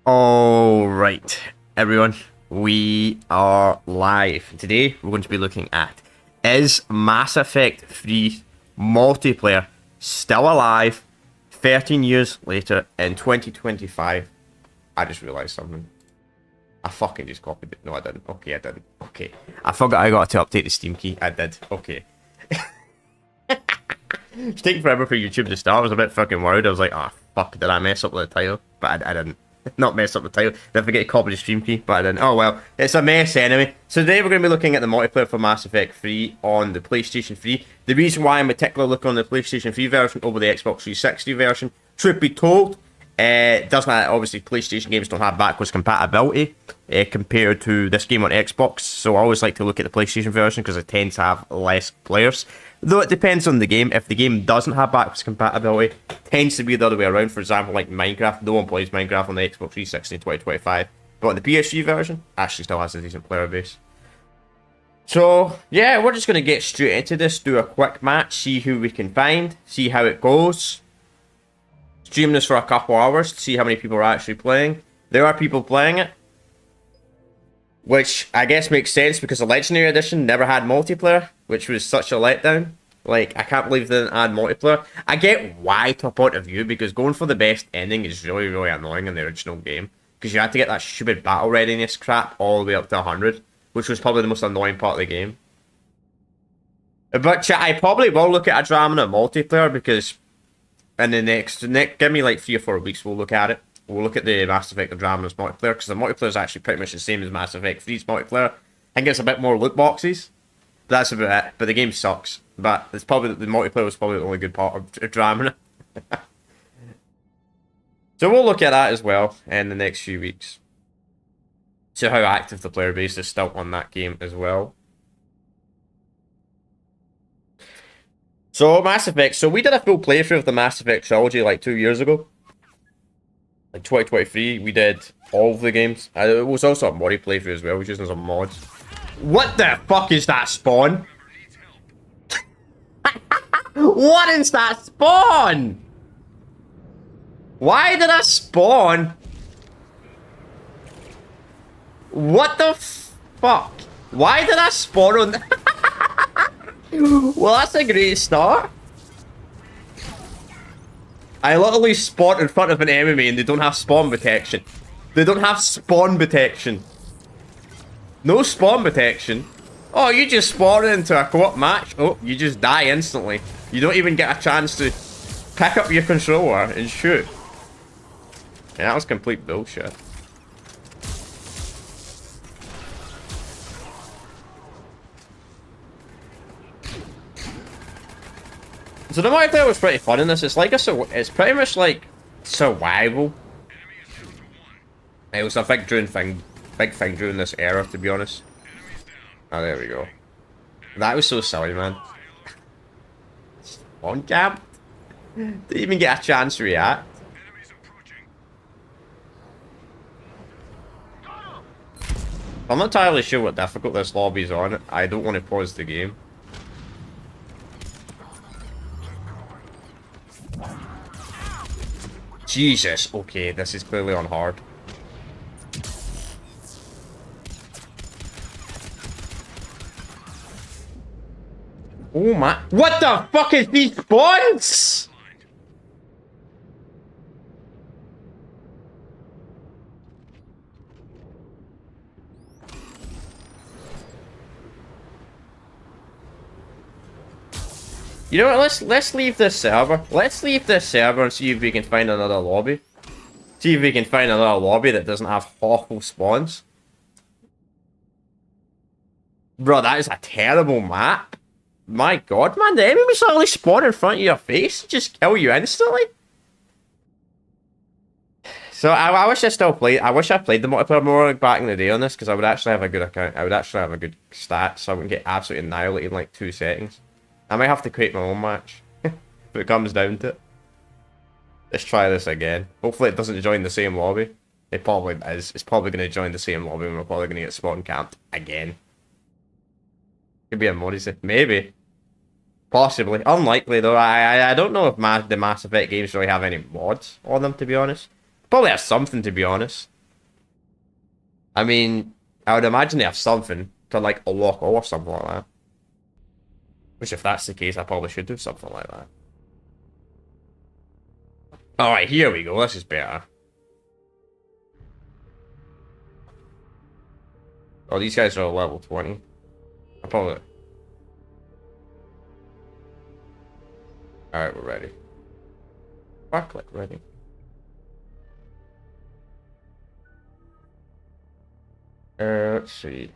All right, everyone, we are live. Today, we're going to be looking at, is Mass Effect 3 multiplayer still alive 13 years later in 2025? I just realised something. I fucking just copied it. No, I didn't. Okay, I didn't. Okay. I forgot I got to update the Steam key. I did. Okay. It's taking forever for YouTube to start. I was a bit fucking worried. I was like, oh, fuck, did I mess up the title? But I didn't. Not mess up the title. Did I forget to copy the stream key? But I didn't. Oh well, it's a mess anyway. So today we're going to be looking at the multiplayer for Mass Effect 3 on the PlayStation 3. The reason why I'm particularly looking on the PlayStation 3 version over the Xbox 360 version, truth be told, doesn't obviously PlayStation games don't have backwards compatibility compared to this game on Xbox. So I always like to look at the PlayStation version because it tends to have less players. Though it depends on the game. If the game doesn't have backwards compatibility, it tends to be the other way around. For example, like Minecraft, no one plays Minecraft on the Xbox 360 in 2025. But on the PS3 version, actually still has a decent player base. So, yeah, we're just going to get straight into this, do a quick match, see who we can find, see how it goes. Stream this for a couple hours to see how many people are actually playing. There are people playing it, which I guess makes sense because the Legendary Edition never had multiplayer, which was such a letdown. Like, I can't believe they didn't add multiplayer. I get why to a point of view, because going for the best ending is really, really annoying in the original game. Because you had to get that stupid battle readiness crap all the way up to 100, which was probably the most annoying part of the game. But chat, I probably will look at Andromeda multiplayer because in the next, give me like 3 or 4 weeks, we'll look at it. We'll look at the Mass Effect Andromeda's multiplayer, because the multiplayer is actually pretty much the same as Mass Effect 3's multiplayer. I think it's a bit more loot boxes. But that's about it. But the game sucks. But it's probably the multiplayer was probably the only good part of Andromeda. So we'll look at that as well in the next few weeks. See how active the player base is still on that game as well. So Mass Effect. So we did a full playthrough of the Mass Effect trilogy like 2 years ago. Like 2023, we did all of the games. It was also a modded playthrough as well, which using some mods. What the fuck is that spawn? What is that spawn? Why did I spawn? What the fuck? Why did I spawn on? Well, that's a great start. I literally spawned in front of an enemy and they don't have spawn protection. They don't have spawn protection. No spawn protection. Oh, you just spawned into a co-op match. Oh, you just die instantly. You don't even get a chance to pick up your controller and shoot. Yeah, that was complete bullshit. So the multiplayer was pretty fun in this. It's like it's pretty much like survival. It was a big thing during this era, to be honest. Oh, there we go. That was so silly, man. On camp. Didn't even get a chance to react. I'm not entirely sure what difficult this lobby's on. I don't want to pause the game. Jesus, okay, this is clearly on hard. Oh my, what the fuck is these spawns? You know what, let's leave this server. Let's leave this server and see if we can find another lobby. See if we can find another lobby that doesn't have awful spawns. Bro, that is a terrible map. My god, man, the enemies literally spawn in front of your face and just kill you instantly. So I wish I still played. I wish I played the multiplayer more back in the day on this, because I would actually have a good account. I would actually have a good stat, so I wouldn't get absolutely annihilated in like 2 seconds. I might have to create my own match if it comes down to it. Let's try this again. Hopefully it doesn't join the same lobby. It probably is. It's probably going to join the same lobby and we're probably going to get spawn camped again. Could be a mod, maybe. Possibly. Unlikely though. I don't know if the Mass Effect games really have any mods on them, to be honest. Probably have something, to be honest. I mean, I would imagine they have something to like unlock or something like that. Which, if that's the case, I probably should do something like that. Alright, here we go. This is better. Oh, these guys are level 20. I probably... Alright, we're ready. Back click, ready. Let's see.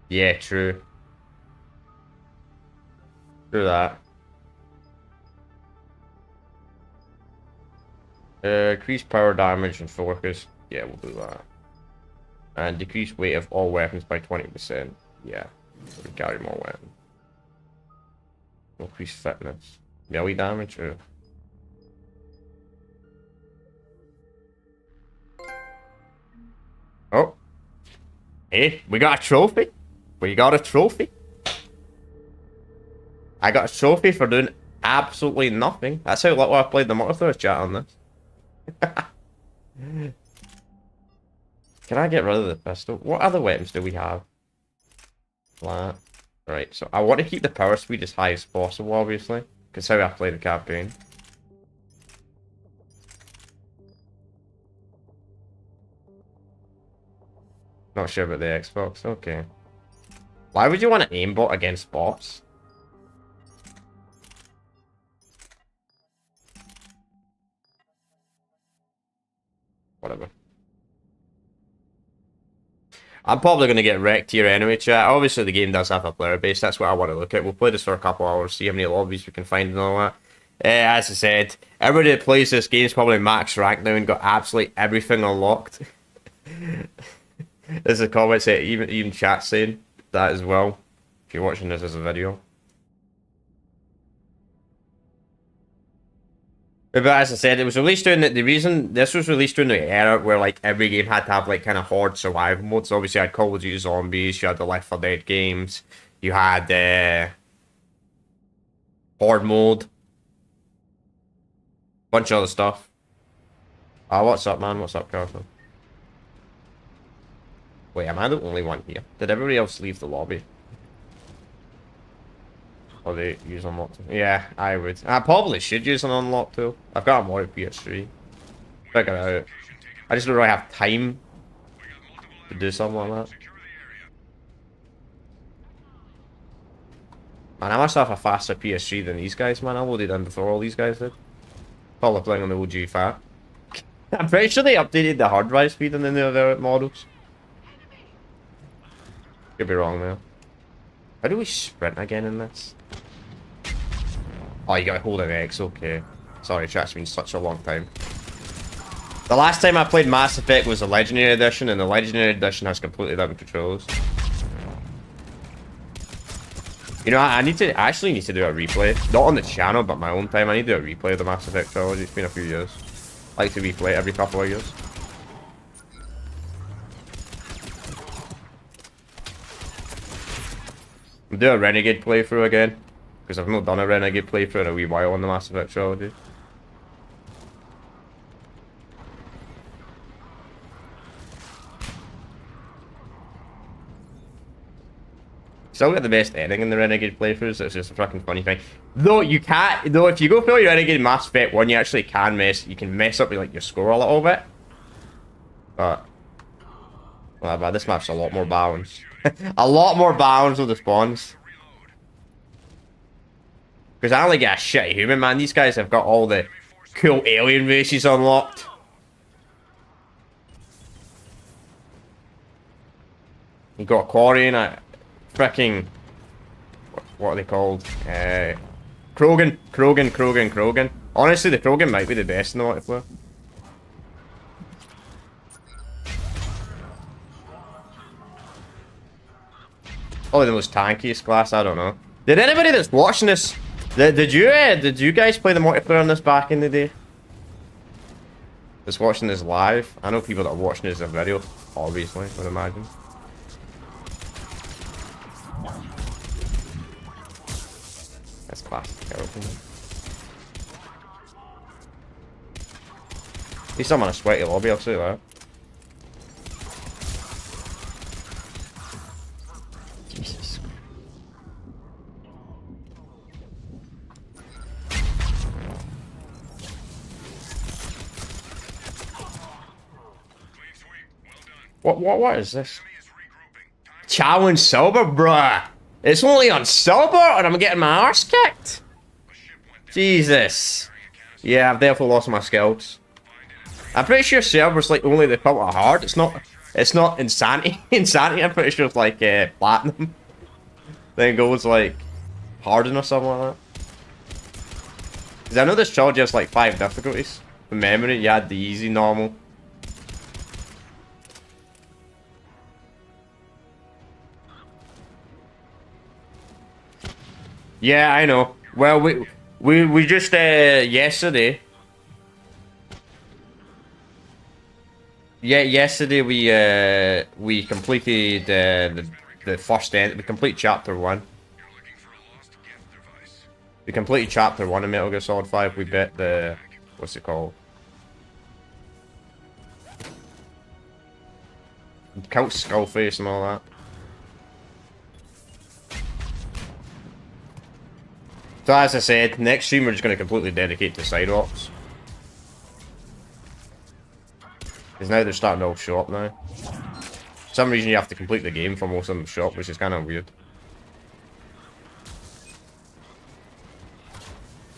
Yeah, true. Do that. Increase power damage and focus. Yeah, we'll do that. And decrease weight of all weapons by 20%. Yeah, so we carry more weapons. Increase fitness. Melee damage. Oh. Hey, we got a trophy. We got a trophy. I got a trophy for doing absolutely nothing. That's how little I played the multiplayer chat on this. Can I get rid of the pistol? What other weapons do we have? Flat. Right, so I want to keep the power speed as high as possible, obviously. Because how I play the campaign. Not sure about the Xbox, okay. Why would you want an aimbot against bots? Whatever. I'm probably going to get wrecked here anyway, chat. Obviously, the game does have a player base. That's what I want to look at. We'll play this for a couple hours, see how many lobbies we can find and all that. As I said, everybody that plays this game is probably max rank now and got absolutely everything unlocked. There's a comment that even chat saying that as well. If you're watching this as a video. But as I said, it was released during the reason this was released during the era where like every game had to have like kind of hard survival modes. So obviously, you had Call of Duty Zombies, you had the Left 4 Dead games, you had hard mode, bunch of other stuff. What's up, man? What's up, Carson? Wait, am I the only one here? Did everybody else leave the lobby? Or they use unlock tool? Yeah, I would. I probably should use an unlock tool. I've got a more PS3. Figure it out. I just don't really have time to do something like that. Man, I must have a faster PS3 than these guys, man. I loaded in before all these guys did. Probably playing on the OG fat. I'm pretty sure they updated the hard drive speed in the new models. Could be wrong there. How do we sprint again in this? Oh, you gotta hold an X, okay. Sorry, chat's been such a long time. The last time I played Mass Effect was the Legendary Edition, and the Legendary Edition has completely different controls. You know, I actually need to do a replay. Not on the channel, but my own time. I need to do a replay of the Mass Effect trilogy. It's been a few years. I like to replay it every couple of years. I'll do a Renegade playthrough again. Because I've not done a Renegade playthrough in a wee while on the Mass Effect trilogy. Still get the best ending in the Renegade playthroughs. It's just a fucking funny thing. Though you can't, though if you go through your Renegade Mass Effect 1, you actually can you can mess up like your score a little bit. But this map's a lot more balanced. A lot more balanced with the spawns. Because I only get a shitty human, man. These guys have got all the cool alien races unlocked. You got Quarry and a freaking... What are they called? Krogan. Honestly, the Krogan might be the best in the multiplayer. Probably the most tankiest class, I don't know. Did anybody that's watching this... Did you guys play the multiplayer on this back in the day? That's watching this live? I know people that are watching this as a video, obviously, I would imagine. That's classic, terrible. At least I'm in a sweaty lobby, I'll say that. Jesus. What is this? Challenge silver, bruh. It's only on silver and I'm getting my arse kicked. Jesus. Yeah, I've definitely lost my skills. I'm pretty sure silver's like only the cult of hard. It's not insanity. Insanity, I'm pretty sure it's like platinum. Then it goes like harden or something like that. Because I know this trilogy has like 5 difficulties. From memory, you had the easy, normal. Yeah, I know. Well, we just yesterday. Yeah, yesterday we completed the first end. We completed chapter 1. We completed chapter 1 in Metal Gear Solid 5. We bet the what's it called? Count Skullface and all that. So as I said, next stream we're just going to completely dedicate to side ops. Because now they're starting to all show up now. For some reason you have to complete the game for most of them to show up, which is kind of weird.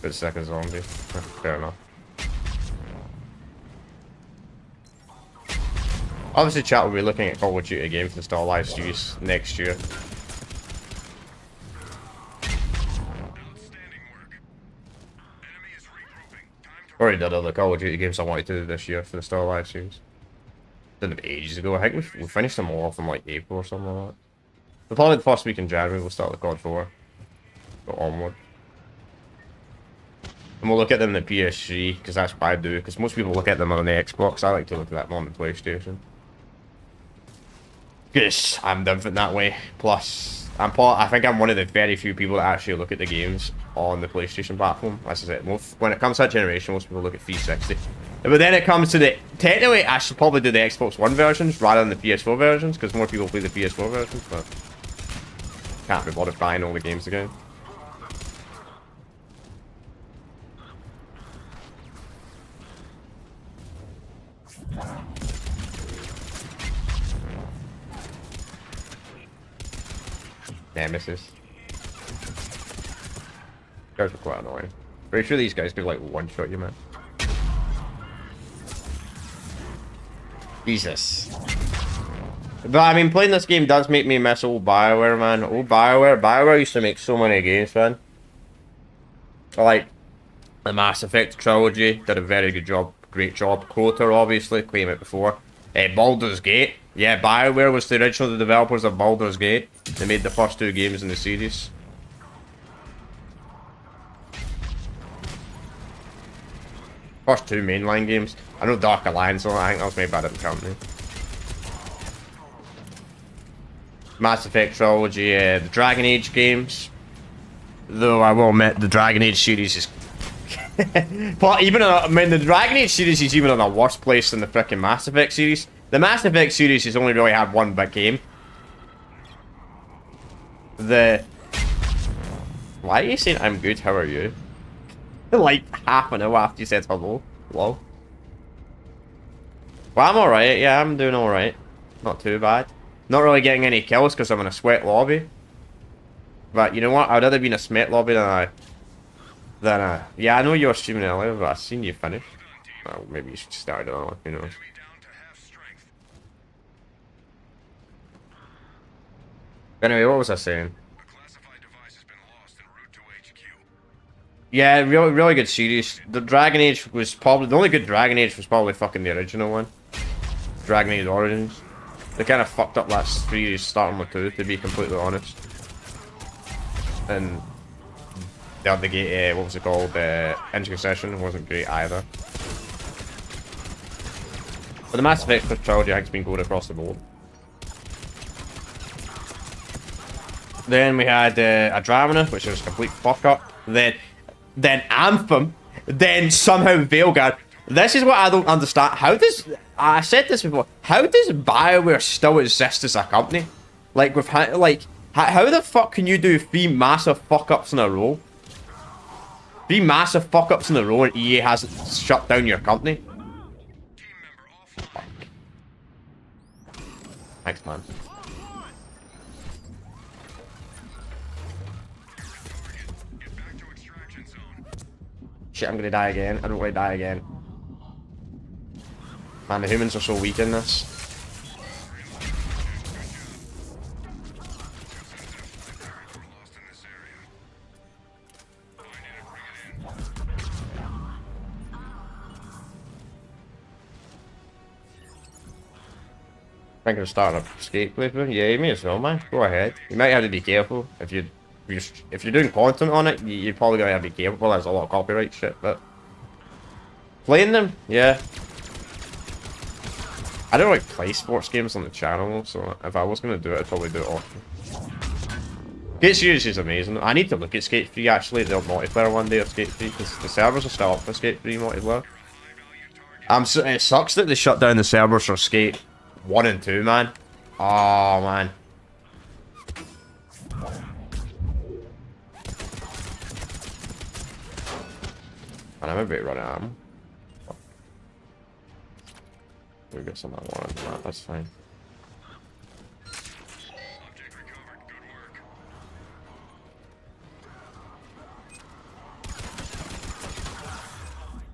Bit sick of zombie. Fair enough. Obviously chat will be looking at Call of Duty games to install live series next year. Already did other Call of Duty games I wanted to do this year for the Star Live series. Did them ages ago. I think we finished them all off in like April or something like that. But probably the first week in January we'll start the COD 4. Go onward. And we'll look at them in the PS3, because that's what I do. Because most people look at them on the Xbox. I like to look at them on the PlayStation. Because I'm different that way. Plus, I think I'm one of the very few people that actually look at the games on the PlayStation platform. As I said, when it comes to that generation, most people look at 360. But then it comes to the... Technically, I should probably do the Xbox One versions rather than the PS4 versions, because more people play the PS4 versions, but... Can't be bothered buying all the games again. Nemesis. Guys are quite annoying. Pretty sure these guys could like one-shot you, man. Jesus. But I mean, playing this game does make me miss old BioWare, man. Old BioWare. BioWare used to make so many games, man. Like, the Mass Effect trilogy did a very good job. Great job. Croter, obviously, claim it before. Baldur's Gate. Yeah, BioWare was the original developers of Baldur's Gate. They made the first 2 games in the series. First 2 mainline games. I know Dark Alliance, so I think that was made by a different company. Mass Effect trilogy, the Dragon Age games. Though I will admit, the Dragon Age series is... But even, I mean, the Dragon Age series is even in a worse place than the frickin' Mass Effect series. The Mass Effect series has only really had one big game. Why are you saying I'm good, how are you? Like, half an hour after you said hello. Lol. Well, I'm alright, yeah, I'm doing alright. Not too bad. Not really getting any kills because I'm in a sweat lobby. But you know what, I'd rather be in a sweat lobby than yeah, I know you were streaming earlier, but I've seen you finish. Well, maybe you should start it on, who knows. Anyway, what was I saying? Yeah, really good series. The Dragon Age was probably... The only good Dragon Age was probably fucking the original one. Dragon Age Origins. They kind of fucked up that series starting with 2, to be completely honest. And... The other gate, what was it called? Intercession wasn't great either. But the Mass Effect trilogy has been good across the board. Then we had Andromeda, which was a complete fuck up. Then Anthem. Then somehow Veilguard. This is what I don't understand. How does... I said this before. How does BioWare still exist as a company? Like, with how the fuck can you do 3 massive fuck-ups in a row? 3 massive fuck-ups in a row and EA hasn't shut down your company? Fuck. Thanks, man. Shit, I'm gonna die again. I don't want to die again. Man, the humans are so weak in this. Thinking of starting a skate playthrough? Yeah, you may as well, man. Go ahead. You might have to be careful if you're doing content on it. You're probably gonna have to be careful. There's a lot of copyright shit, but playing them, yeah. I don't like play sports games on the channel, so if I was gonna do it, I'd probably do it often. Skate Series is amazing. I need to look at Skate 3 actually, the multiplayer one day of Skate 3, because the servers are still up for Skate 3 multiplayer. It sucks that they shut down the servers for Skate 1 and 2, man. Oh, man. And I'm a bit running out of ammo. We got some I wanted from that, that's fine.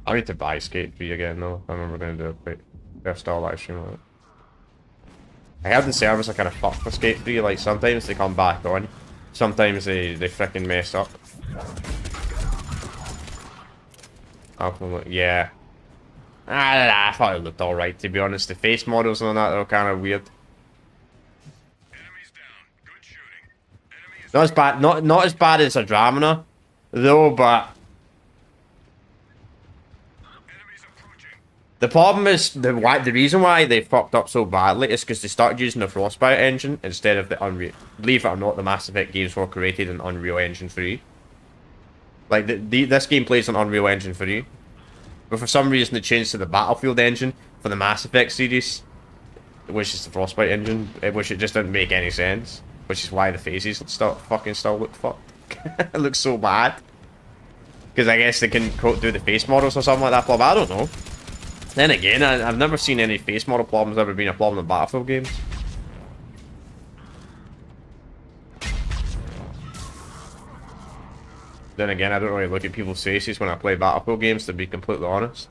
I need to buy Skate 3 again though. I remember going to do a quick first live stream on it. I heard the servers are kind of fucked for Skate 3, like sometimes they come back on, sometimes they freaking mess up. Yeah. I thought it looked alright, to be honest. The face models and all that are kind of weird. Not as bad, not as bad as a Dramina, though, but the problem is the reason why they fucked up so badly is because they started using the Frostbite engine instead of the Unreal. Believe it or not, the Mass Effect games were created in Unreal Engine 3. Like this game plays on Unreal Engine 3. But for some reason they changed to the Battlefield engine for the Mass Effect series, which is the Frostbite engine, which it just didn't make any sense. Which is why the faces still look fucked. It looks so bad. Because I guess they can do the face models or something like that, but I don't know. Then again, I've never seen any face model problems ever been a problem in Battlefield games. Then again, I don't really look at people's faces when I play Battlefield games, to be completely honest.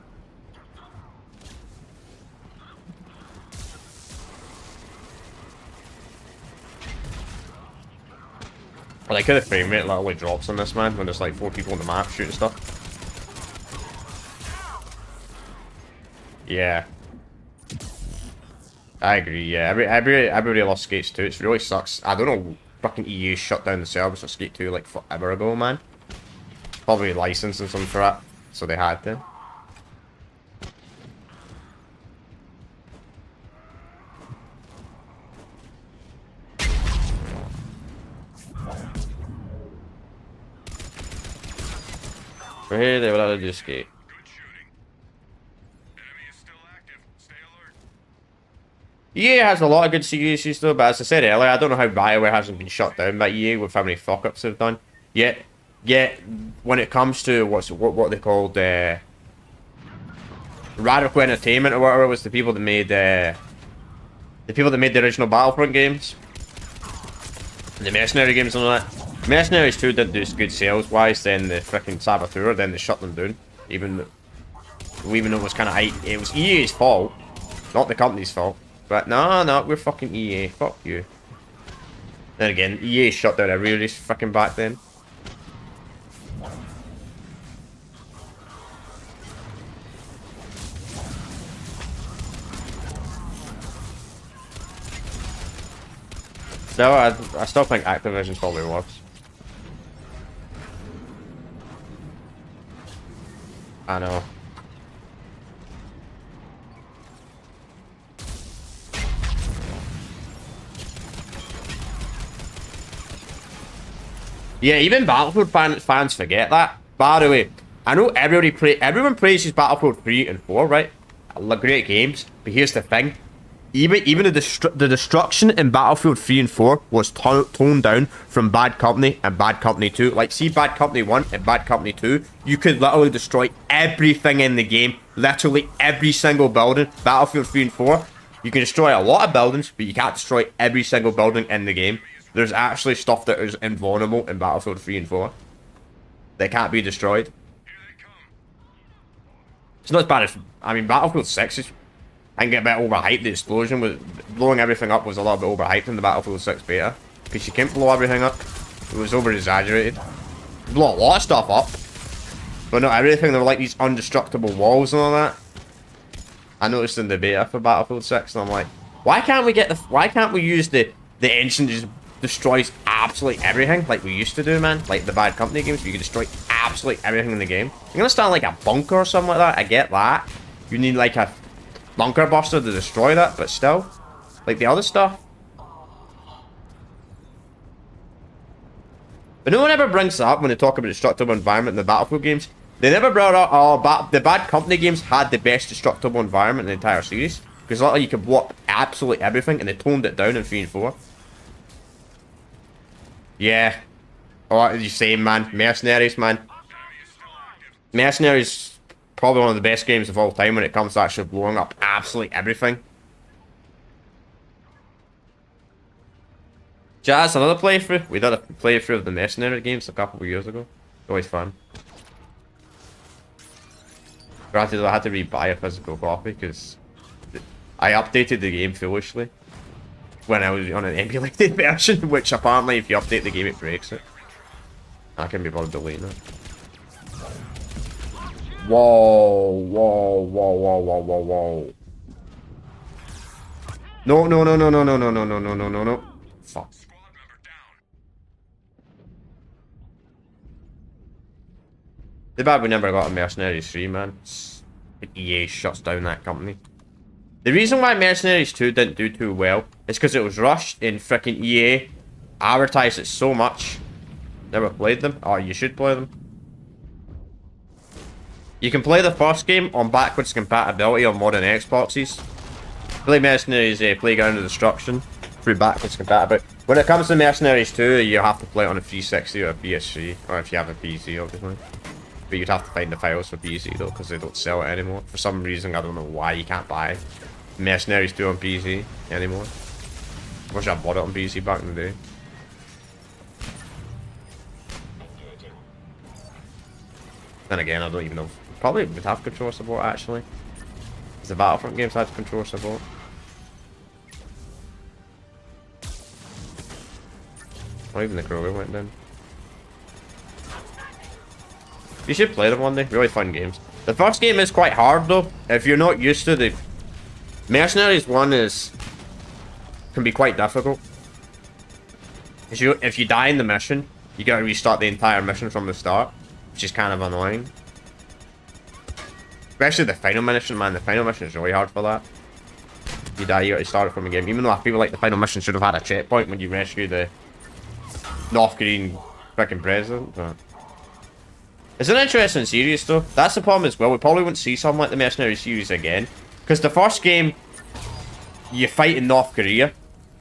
I like how the frame rate literally drops on this, man, when there's like 4 people on the map shooting stuff. Yeah. I agree, yeah. Everybody loves Skates 2. It really sucks. I don't know, fucking EA shut down the servers for Skate 2 like forever ago, man. Probably licensing something for that, so they had to. So here they will have to do Skate. EA has a lot of good series though, but as I said earlier, I don't know how BioWare hasn't been shut down by EA with how many fuck-ups they've done. Yet, when it comes to what they called Radical Entertainment or whatever, was the people that made the original Battlefront games, the Mercenary games and all that. Mercenaries 2 didn't do good sales wise. Then the freaking Saboteur, then they shut them down. Even though it was kind of it was EA's fault, not the company's fault. But no, we're fucking EA. Fuck you. Then again, EA shut down every release fucking back then. Still, I still think Activision's probably worse. I know. Yeah, even Battlefield fans forget that. By the way, I know everyone praises Battlefield 3 and 4, right? Great games, but here's the thing. Even the destruction in Battlefield 3 and 4 was toned down from Bad Company and Bad Company 2. Like, see Bad Company 1 and Bad Company 2, you could literally destroy everything in the game. Literally every single building. Battlefield 3 and 4, you can destroy a lot of buildings, but you can't destroy every single building in the game. There's actually stuff that is invulnerable in Battlefield 3 and 4. They can't be destroyed. It's not as bad as... I mean, Battlefield 6 is... I can get a bit overhyped. The explosion was... Blowing everything up was a little bit overhyped in the Battlefield 6 beta. Because you can't blow everything up. It was over-exaggerated. Blow a lot of stuff up. But not everything. There were like these indestructible walls and all that. I noticed in the beta for Battlefield 6 and I'm like... Why can't we get the... Why can't we use the engine just destroys absolutely everything like we used to do, man? Like the Bad Company games where you can destroy absolutely everything in the game. You're gonna start like a bunker or something like that. I get that. You need like a bunker buster to destroy that, but still. Like the other stuff. But no one ever brings that up when they talk about destructible environment in the Battlefield games. They never brought up, oh, the Bad Company games had the best destructible environment in the entire series. Because literally you could blow up absolutely everything and they toned it down in 3 and 4. Yeah. Oh, what are you saying, man? Mercenaries, man. Mercenaries, probably one of the best games of all time when it comes to actually blowing up absolutely everything. Jazz, another playthrough. We did a playthrough of the Mercenary games a couple of years ago. Always fun. Granted, I had to rebuy a physical copy because I updated the game foolishly when I was on an emulated version, which apparently if you update the game it breaks it. I can be bothered deleting it. Whoa, whoa, whoa, whoa, whoa, whoa, whoa. No, no, no, no, no, no, no, no, no, no, no, no, no. Fuck. Too bad we never got a Mercenaries 3, man. EA shuts down that company. The reason why Mercenaries 2 didn't do too well is because it was rushed and frickin' EA advertised it so much. Never played them. Oh, you should play them. You can play the first game on backwards compatibility on modern Xboxes. Play Mercenaries Playground of Destruction through backwards compatibility. When it comes to Mercenaries 2, you have to play it on a 360 or a PS3, or if you have a PC, obviously. But you'd have to find the files for PC though, because they don't sell it anymore. For some reason, I don't know why you can't buy Mercenaries 2 on PC anymore. Wish I bought it on PC back in the day. Then again, I don't even know. Probably would have controller support actually. Because the Battlefront games had controller support. Or even the Kroger went down. You should play them one day. Really fun games. The first game is quite hard though. If you're not used to the Mercenaries 1 can be quite difficult. If you die in the mission, you gotta restart the entire mission from the start, which is kind of annoying. Especially the final mission, man. The final mission is really hard for that. If you die, you gotta start it from again. Even though I feel like the final mission should have had a checkpoint when you rescue the North Korean freaking president, but it's an interesting series though. That's the problem as well. We probably won't see something like the Mercenary series again. Because the first game, you fight in North Korea.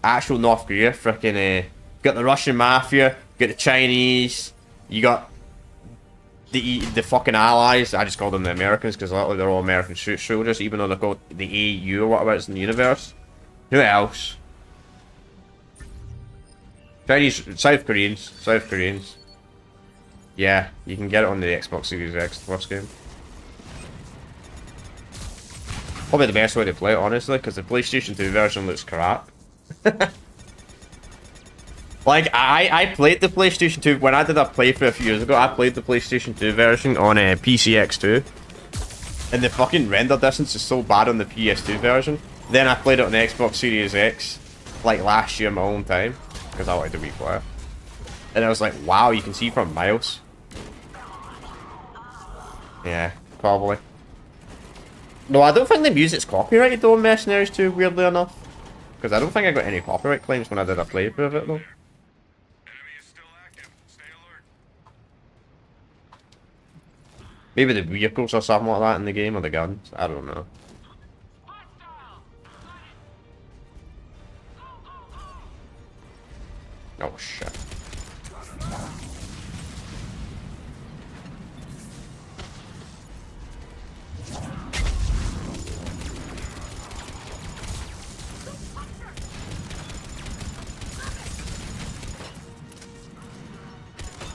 Actual North Korea. Freaking, got the Russian Mafia. Got the Chinese. You got the fucking allies. I just call them the Americans because they're all American soldiers. Even though they're called the EU or whatever it's in the universe. Who else? Chinese, South Koreans. South Koreans. Yeah, you can get it on the Xbox Series X, the first game. Probably the best way to play it, honestly, because the PlayStation 2 version looks crap. Like, I played the PlayStation 2, when I did a playthrough a few years ago, I played the PlayStation 2 version on PCX2. And the fucking render distance is so bad on the PS2 version. Then I played it on the Xbox Series X, like last year my own time, because I wanted to replay it. And I was like, wow, you can see from miles. Yeah, probably. No, I don't think the music's copyrighted though in Mercenaries 2, weirdly enough. Because I don't think I got any copyright claims when I did a playthrough of it though. Maybe the vehicles or something like that in the game, or the guns. I don't know. Oh shit.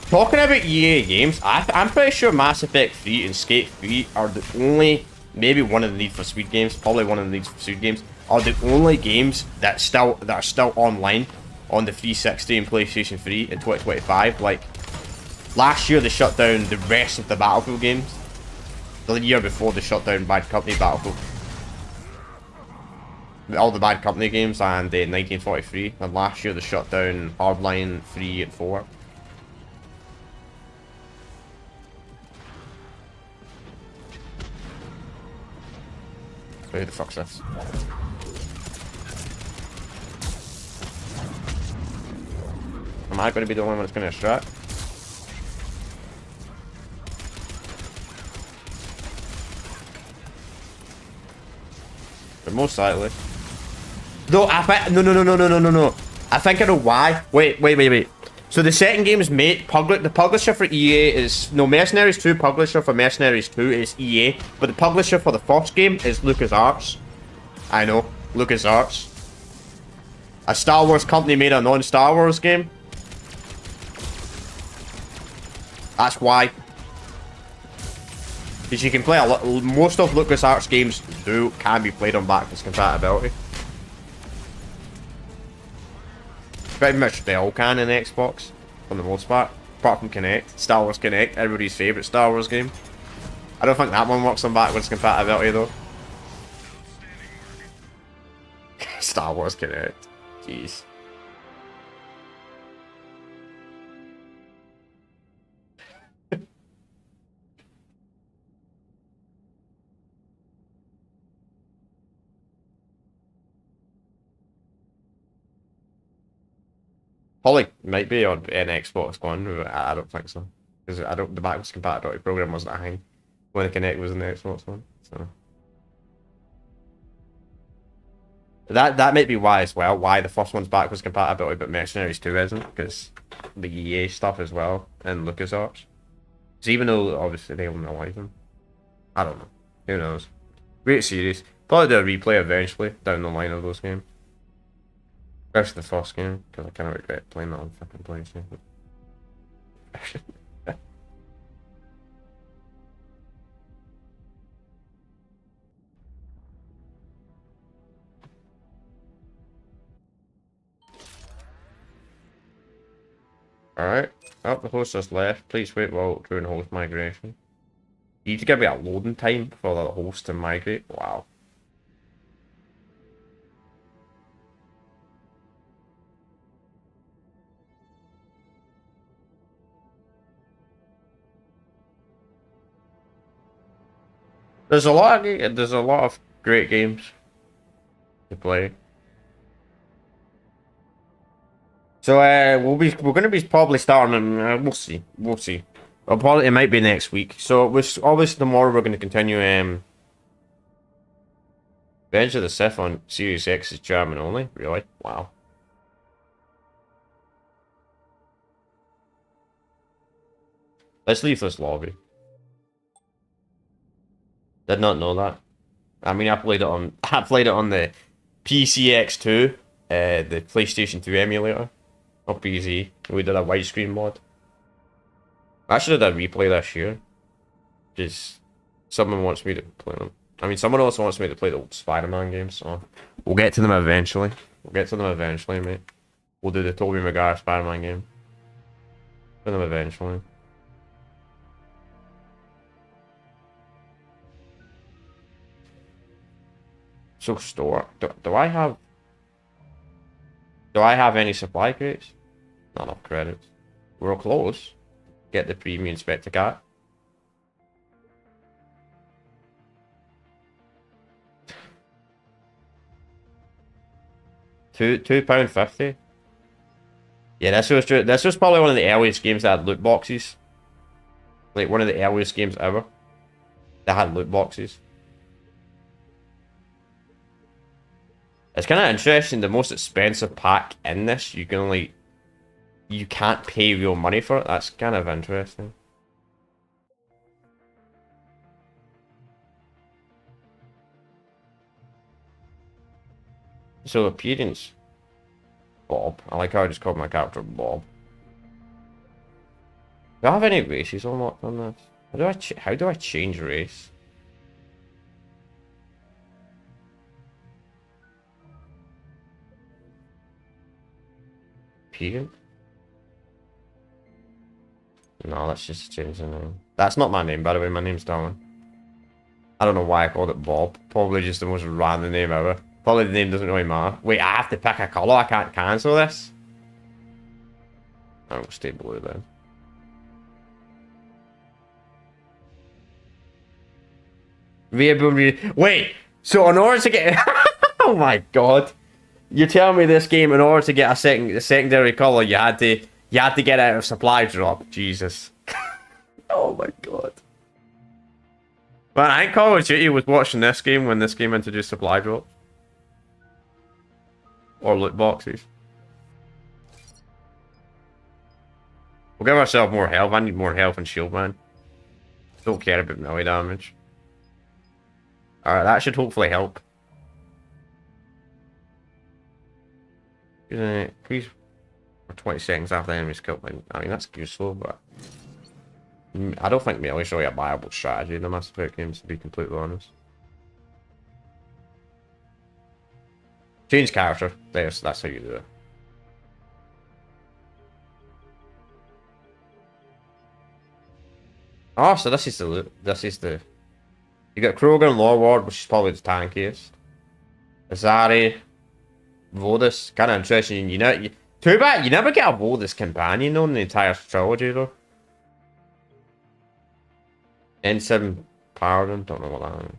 Talking about EA games, I'm pretty sure Mass Effect 3 and Skate 3 are the only, maybe one of the Need for Speed games, probably one of the Need for Speed games, are the only games that are still online on the 360 and PlayStation 3 in 2025. Like, last year they shut down the rest of the Battlefield games. The year before they shut down Bad Company Battlefield. All the Bad Company games and 1943. And last year they shut down Hardline 3 and 4. Who the fuck's this? Am I going to be the only one that's going to extract? But most likely. No, no. I think I know why. Wait. So the second game is made the publisher for EA is Mercenaries 2 publisher for Mercenaries 2 is EA, but the publisher for the first game is LucasArts. I know, LucasArts. A Star Wars company made a non-Star Wars game. That's why. Because you can play most of LucasArts games can be played on backwards compatibility. Pretty much they all can in Xbox, for the most part. Apart from Kinect. Star Wars Kinect, everybody's favourite Star Wars game. I don't think that one works on backwards compatibility though. Star Wars Kinect. Jeez. Probably might be on an Xbox One. I don't think so, because the backwards compatibility program wasn't a thing when the Kinect was in the Xbox One. So that might be why as well. Why the first one's backwards compatibility, but Mercenaries 2 isn't, because the EA stuff as well and LucasArts. So even though obviously they own the license, I don't know. Who knows? Great series. Probably do a replay eventually down the line of those games. Especially the first game, because I kind of regret playing that on fucking PlayStation. Alright. Oh, the host has left. Please wait while doing host migration. You need to give me a loading time for the host to migrate. Wow. There's a lot of great games to play. So we're gonna be probably starting. We'll see. It might be next week. So obviously tomorrow we're gonna continue. Revenge of the Sith on Series X is German only. Really? Wow. Let's leave this lobby. Did not know that. I mean, I played it on the PCX2, the PlayStation 2 emulator, or PC. We did a widescreen mod. I should have done a replay this year. Just someone wants me to play them. I mean, someone also wants me to play the old Spider-Man games, so we'll get to them eventually. Mate. We'll do the Tobey Maguire Spider-Man game. Do them eventually. So store. Do I have any supply crates? Not enough credits. We're close. Get the premium Spectacat. £2.50. Yeah, this was probably one of the earliest games that had loot boxes. Like one of the earliest games ever. They had loot boxes. It's kind of interesting. The most expensive pack in this, you can only... You can't pay real money for it. That's kind of interesting. So appearance, Bob. I like how I just called my character Bob. Do I have any races unlocked on this? How do I change race? Appearance? No, let's just change the name. That's not my name, by the way. My name's Darwin. I don't know why I called it Bob. Probably just the most random name ever. Probably the name doesn't really matter. Wait, I have to pick a colour? I can't cancel this? I will stay blue then. Wait! So in order to get... Oh my god. You're telling me this game, in order to get a secondary colour, you had to get out of supply drop? Jesus. Oh my god. Well, I think Call of Duty was watching this game when this game introduced supply drops. Or loot boxes. We'll give ourselves more health. I need more health and shield, man. Don't care about melee damage. Alright, that should hopefully help. Please, for 20 seconds after the enemy's killed. I mean, that's useful, but... I don't think melee is really a viable strategy in the Mass Effect games, to be completely honest. Change character. That's how you do it. Oh, so this is the... You got Krogan, Lorward, which is probably the tankiest. Azari, Vodus, kind of interesting. Too bad you never get a Vodus companion though in the entire trilogy though. N7 Paladin, don't know what that is.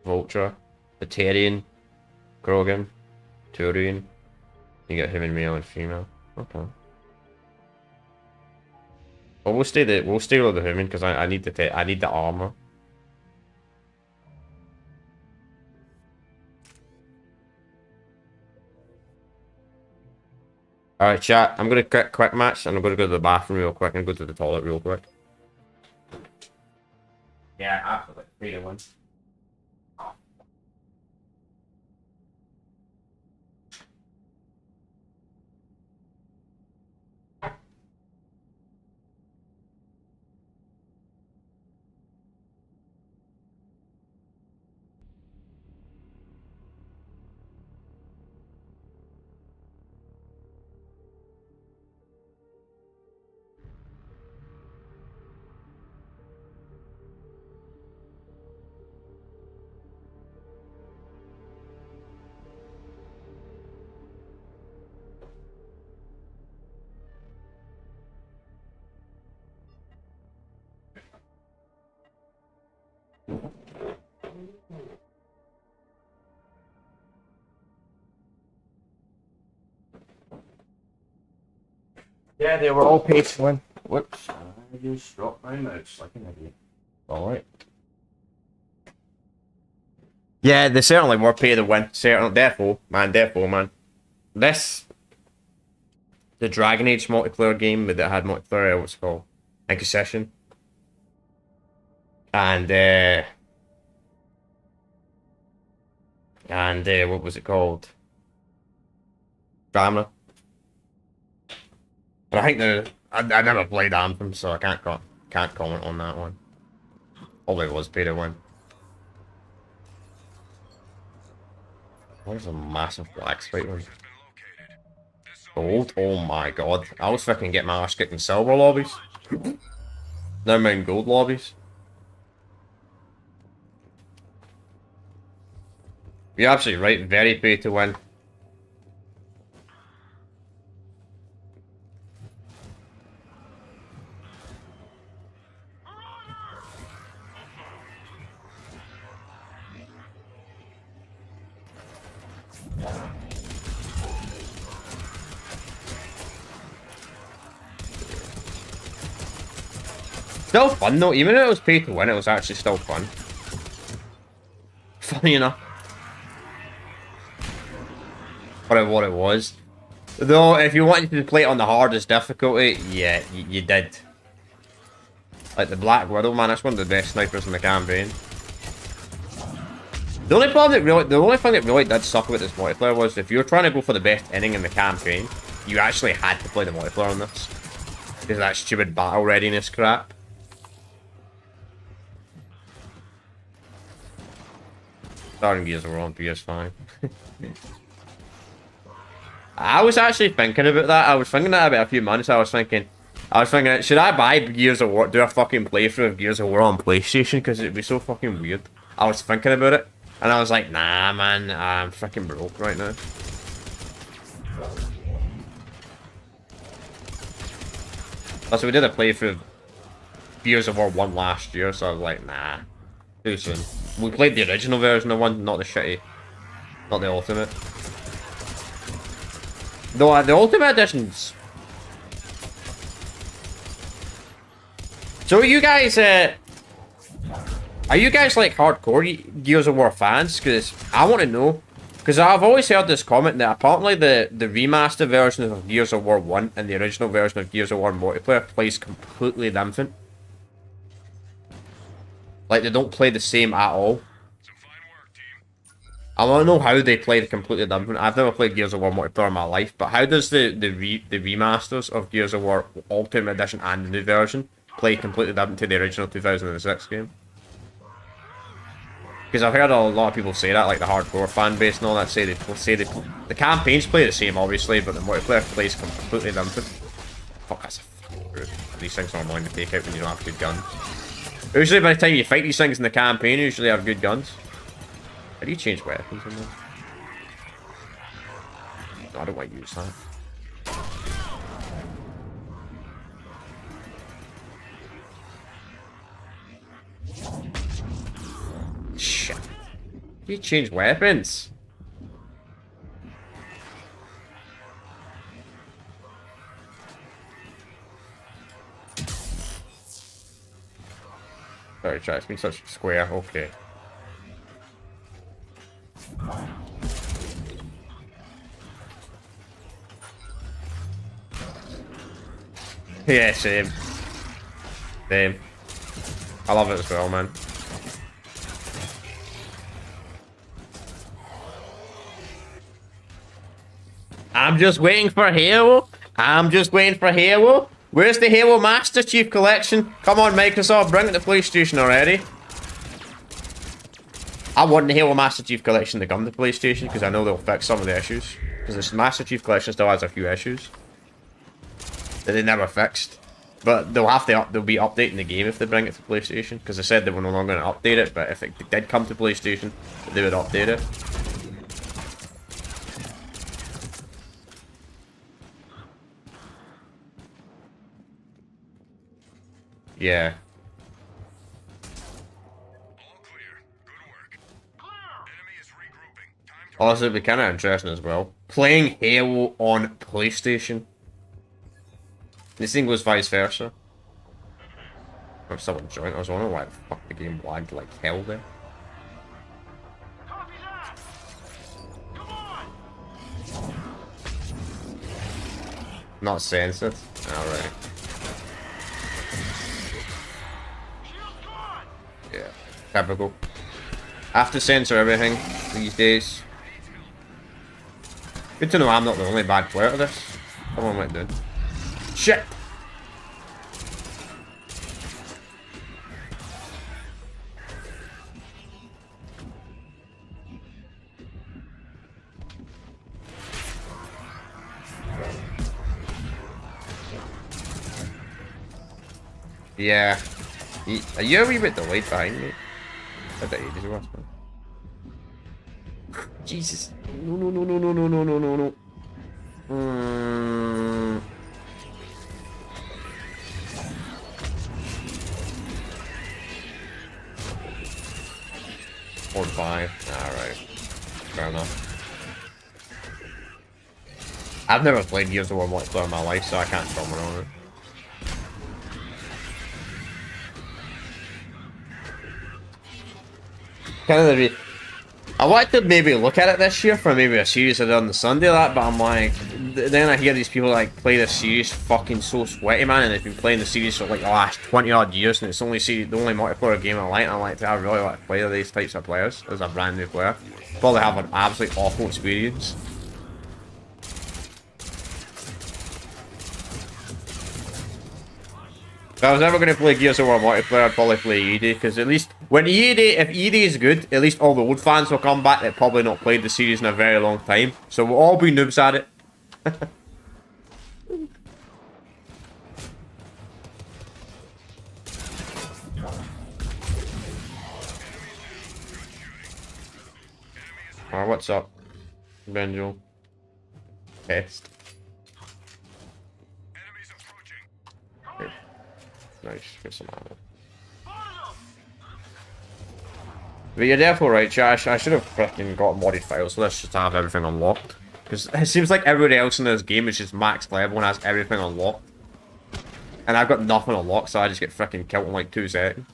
Vulture, Batarian, Krogan, Turian. You got human male and female. Okay. Well, we'll stay with the human because I need the armor. Alright, chat. I'm gonna quick match and I'm gonna go to the bathroom real quick and go to the toilet real quick. Yeah, absolutely. 3-1. Yeah, they were all paid to win. Whoops. I just dropped my mouse like an idiot. Alright. Yeah, they certainly were paid to win. Certainly. Therefore, man. This... The Dragon Age multiplayer game that had multiplayer, what's it called? Inquisition. And, what was it called? Stamina. But I think I never played Anthem, so I can't comment on that one. Probably was pay to win. Where's a massive black spike one? Gold? Oh my god. I was fucking getting my ass kicked in silver lobbies. Never mind gold lobbies. You're absolutely right, very pay to win. Still fun though, even if it was pay to win, it was actually still fun. Funny enough. For what it was. Though, if you wanted to play it on the hardest difficulty, yeah, you did. Like the Black Widow, man, that's one of the best snipers in the campaign. The only thing that really did suck about this multiplayer was if you were trying to go for the best inning in the campaign, you actually had to play the multiplayer on this. Because of that stupid battle readiness crap. Starting Gears are on PS5. I was actually thinking about that. I was thinking that about a few months. I was thinking, should I buy Gears of War, do a fucking playthrough of Gears of War on PlayStation? Because it'd be so fucking weird. I was thinking about it. And I was like, nah, man, I'm freaking broke right now. Also, we did a playthrough of Gears of War 1 last year, so I was like, nah, too soon. We played the original version of 1, not the shitty, not the Ultimate. Though the Ultimate Edition's... So are you guys like hardcore Gears of War fans? Because I want to know. Because I've always heard this comment that apparently the remaster version of Gears of War 1 and the original version of Gears of War multiplayer plays completely different. Like they don't play the same at all. I want to know how they play completely different. I've never played Gears of War multiplayer in my life, but how does the remasters of Gears of War Ultimate Edition and the new version play completely different to the original 2006 game? Because I've heard a lot of people say that, like the hardcore fan base and all that, say the campaigns play the same, obviously, but the multiplayer plays completely different. Fuck, that's a fucking rude. These things are annoying to take out when you don't have good guns. Usually, by the time you fight these things in the campaign, you usually have good guns. How do you change weapons in there? No, I don't want to use that. Shit. You change weapons. Sorry, try to be such a square. Okay. Yeah, same. Same. I love it as well, man. I'm just waiting for Halo. I'm just waiting for Halo. Where's the Halo Master Chief Collection? Come on, Microsoft, bring it to PlayStation already. I want the Halo Master Chief Collection to come to PlayStation because I know they'll fix some of the issues. Because this Master Chief Collection still has a few issues that they never fixed. But they'll be updating the game if they bring it to PlayStation. Because they said they were no longer going to update it, but if it did come to PlayStation, they would update it. Yeah. Also, it'd be kind of interesting as well. Playing Halo on PlayStation. This thing goes vice versa. If someone joined, I was wondering why the fuck the game lagged like hell there. Not censored. Alright. Yeah, typical. I have to censor everything these days. Good to know I'm not the only bad player to this. Come on, what am I doing? Shit! Yeah. Are you a wee bit delayed behind me? I bet you did watch me. Jesus. No, no, no, no, no, no, no, no, no, no. Or 5. Alright. Fair enough. I've never played Gears of War multiplayer in my life, so I can't comment on it. kind of the I wanted to maybe look at it this year for maybe a series I did on the Sunday of that, but I'm like, then I hear these people like play this series fucking so sweaty, man, and they've been playing the series for like the last 20 odd years, and it's only the only multiplayer game I like, and I'm like, I really want to play these types of players as a brand new player. Probably have an absolutely awful experience. If I was ever going to play Gears of War multiplayer, I'd probably play ED, because at least, if ED is good, at least all the old fans will come back that probably not played the series in a very long time. So we'll all be noobs at it. Alright, what's up, Benjo? Test. Here. Nice, get some ammo. But you're definitely right, Josh. I should have freaking got modded files, so let's just have everything unlocked. Because it seems like everybody else in this game is just max level and has everything unlocked. And I've got nothing unlocked, so I just get freaking killed in like 2 seconds.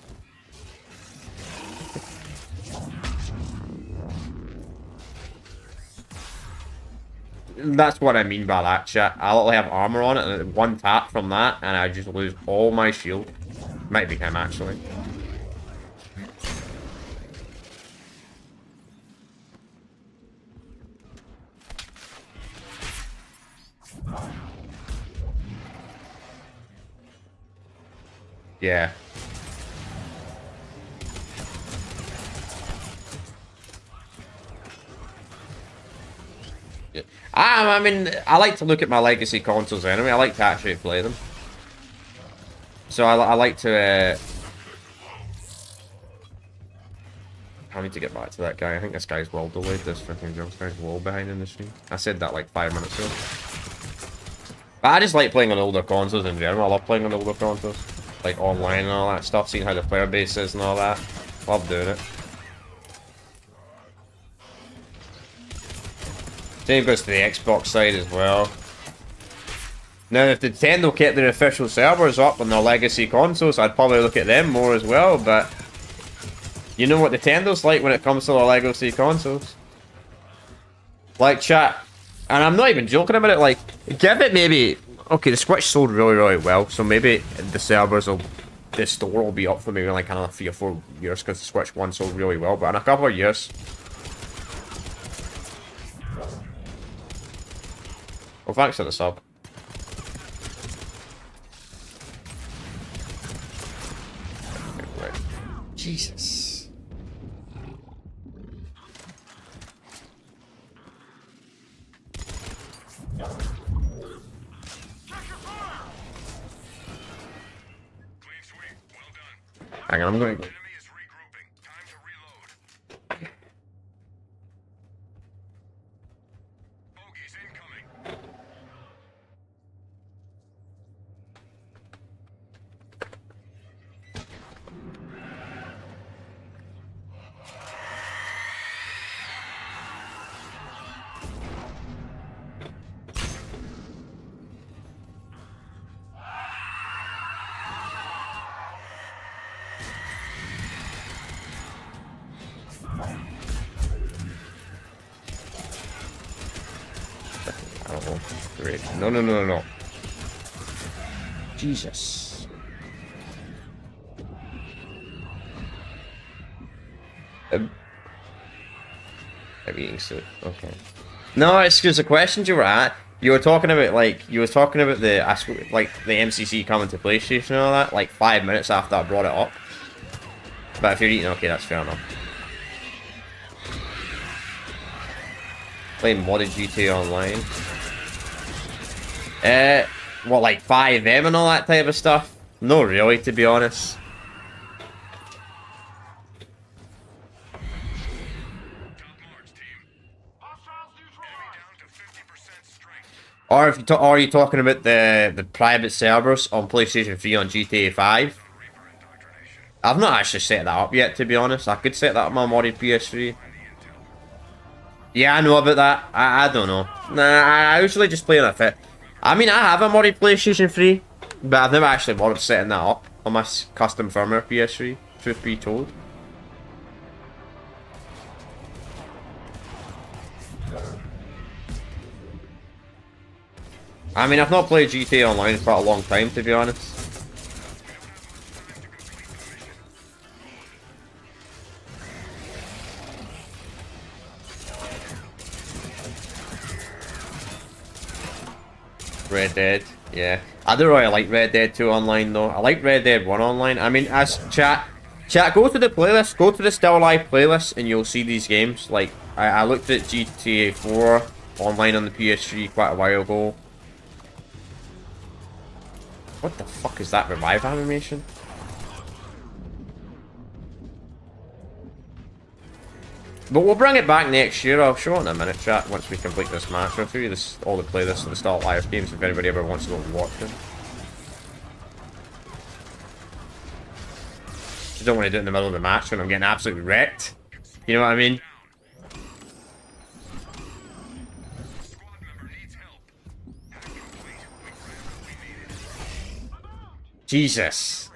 That's what I mean by that, chat. I literally have armor on it, and one tap from that, and I just lose all my shield. Might be him, actually. Yeah. I mean, I like to look at my legacy consoles anyway. I like to actually play them. So I like to... I need to get back to that guy. I think this guy's well delayed. This freaking Jones guy's well behind in the stream. I said that like 5 minutes ago. But I just like playing on older consoles in general. I love playing on older consoles. Like online and all that stuff. Seeing how the player base is and all that. Love doing it. Same goes to the Xbox side as well. Now, if Nintendo kept their official servers up on their legacy consoles, I'd probably look at them more as well, but... You know what Nintendo's like when it comes to their legacy consoles. Like, chat, and I'm not even joking about it, like, give it maybe... Okay, the Switch sold really, really well, so maybe the servers will... The store will be up for maybe like another 3 or 4 years, because the Switch 1 sold really well, but in a couple of years... Well, thanks for the sub. Right. Jesus. Hang on, I'm going to... No, no, no, no, no. Jesus. Everything suit. Okay. No, it's because the questions you were at. You were talking about the MCC coming to PlayStation and all that, like 5 minutes after I brought it up. But if you're eating, okay, that's fair enough. Playing modded GTA Online. What, like 5M and all that type of stuff? No, really, to be honest. Or if you are you talking about the private servers on PlayStation 3 on GTA 5? I've not actually set that up yet, to be honest. I could set that up on my modded PS3. Yeah, I know about that. I don't know. Nah, I usually just play on a fit. I mean, I have a modded PlayStation 3, but I've never actually bothered setting that up on my custom firmware PS3, truth be told. I mean, I've not played GTA Online for a long time, to be honest. Red Dead, yeah. I don't really like Red Dead 2 online though. I like Red Dead 1 online. I mean, as chat, go to the playlist, go to the Still Alive playlist, and you'll see these games. Like, I looked at GTA 4 online on the PS3 quite a while ago. What the fuck is that revive animation? But we'll bring it back next year. I'll show it in a minute, chat, once we complete this match. I'll show you this, all the playlists of the Still Alive games if anybody ever wants to go and watch them. Just don't want to do it in the middle of the match when I'm getting absolutely wrecked. You know what I mean? Jesus.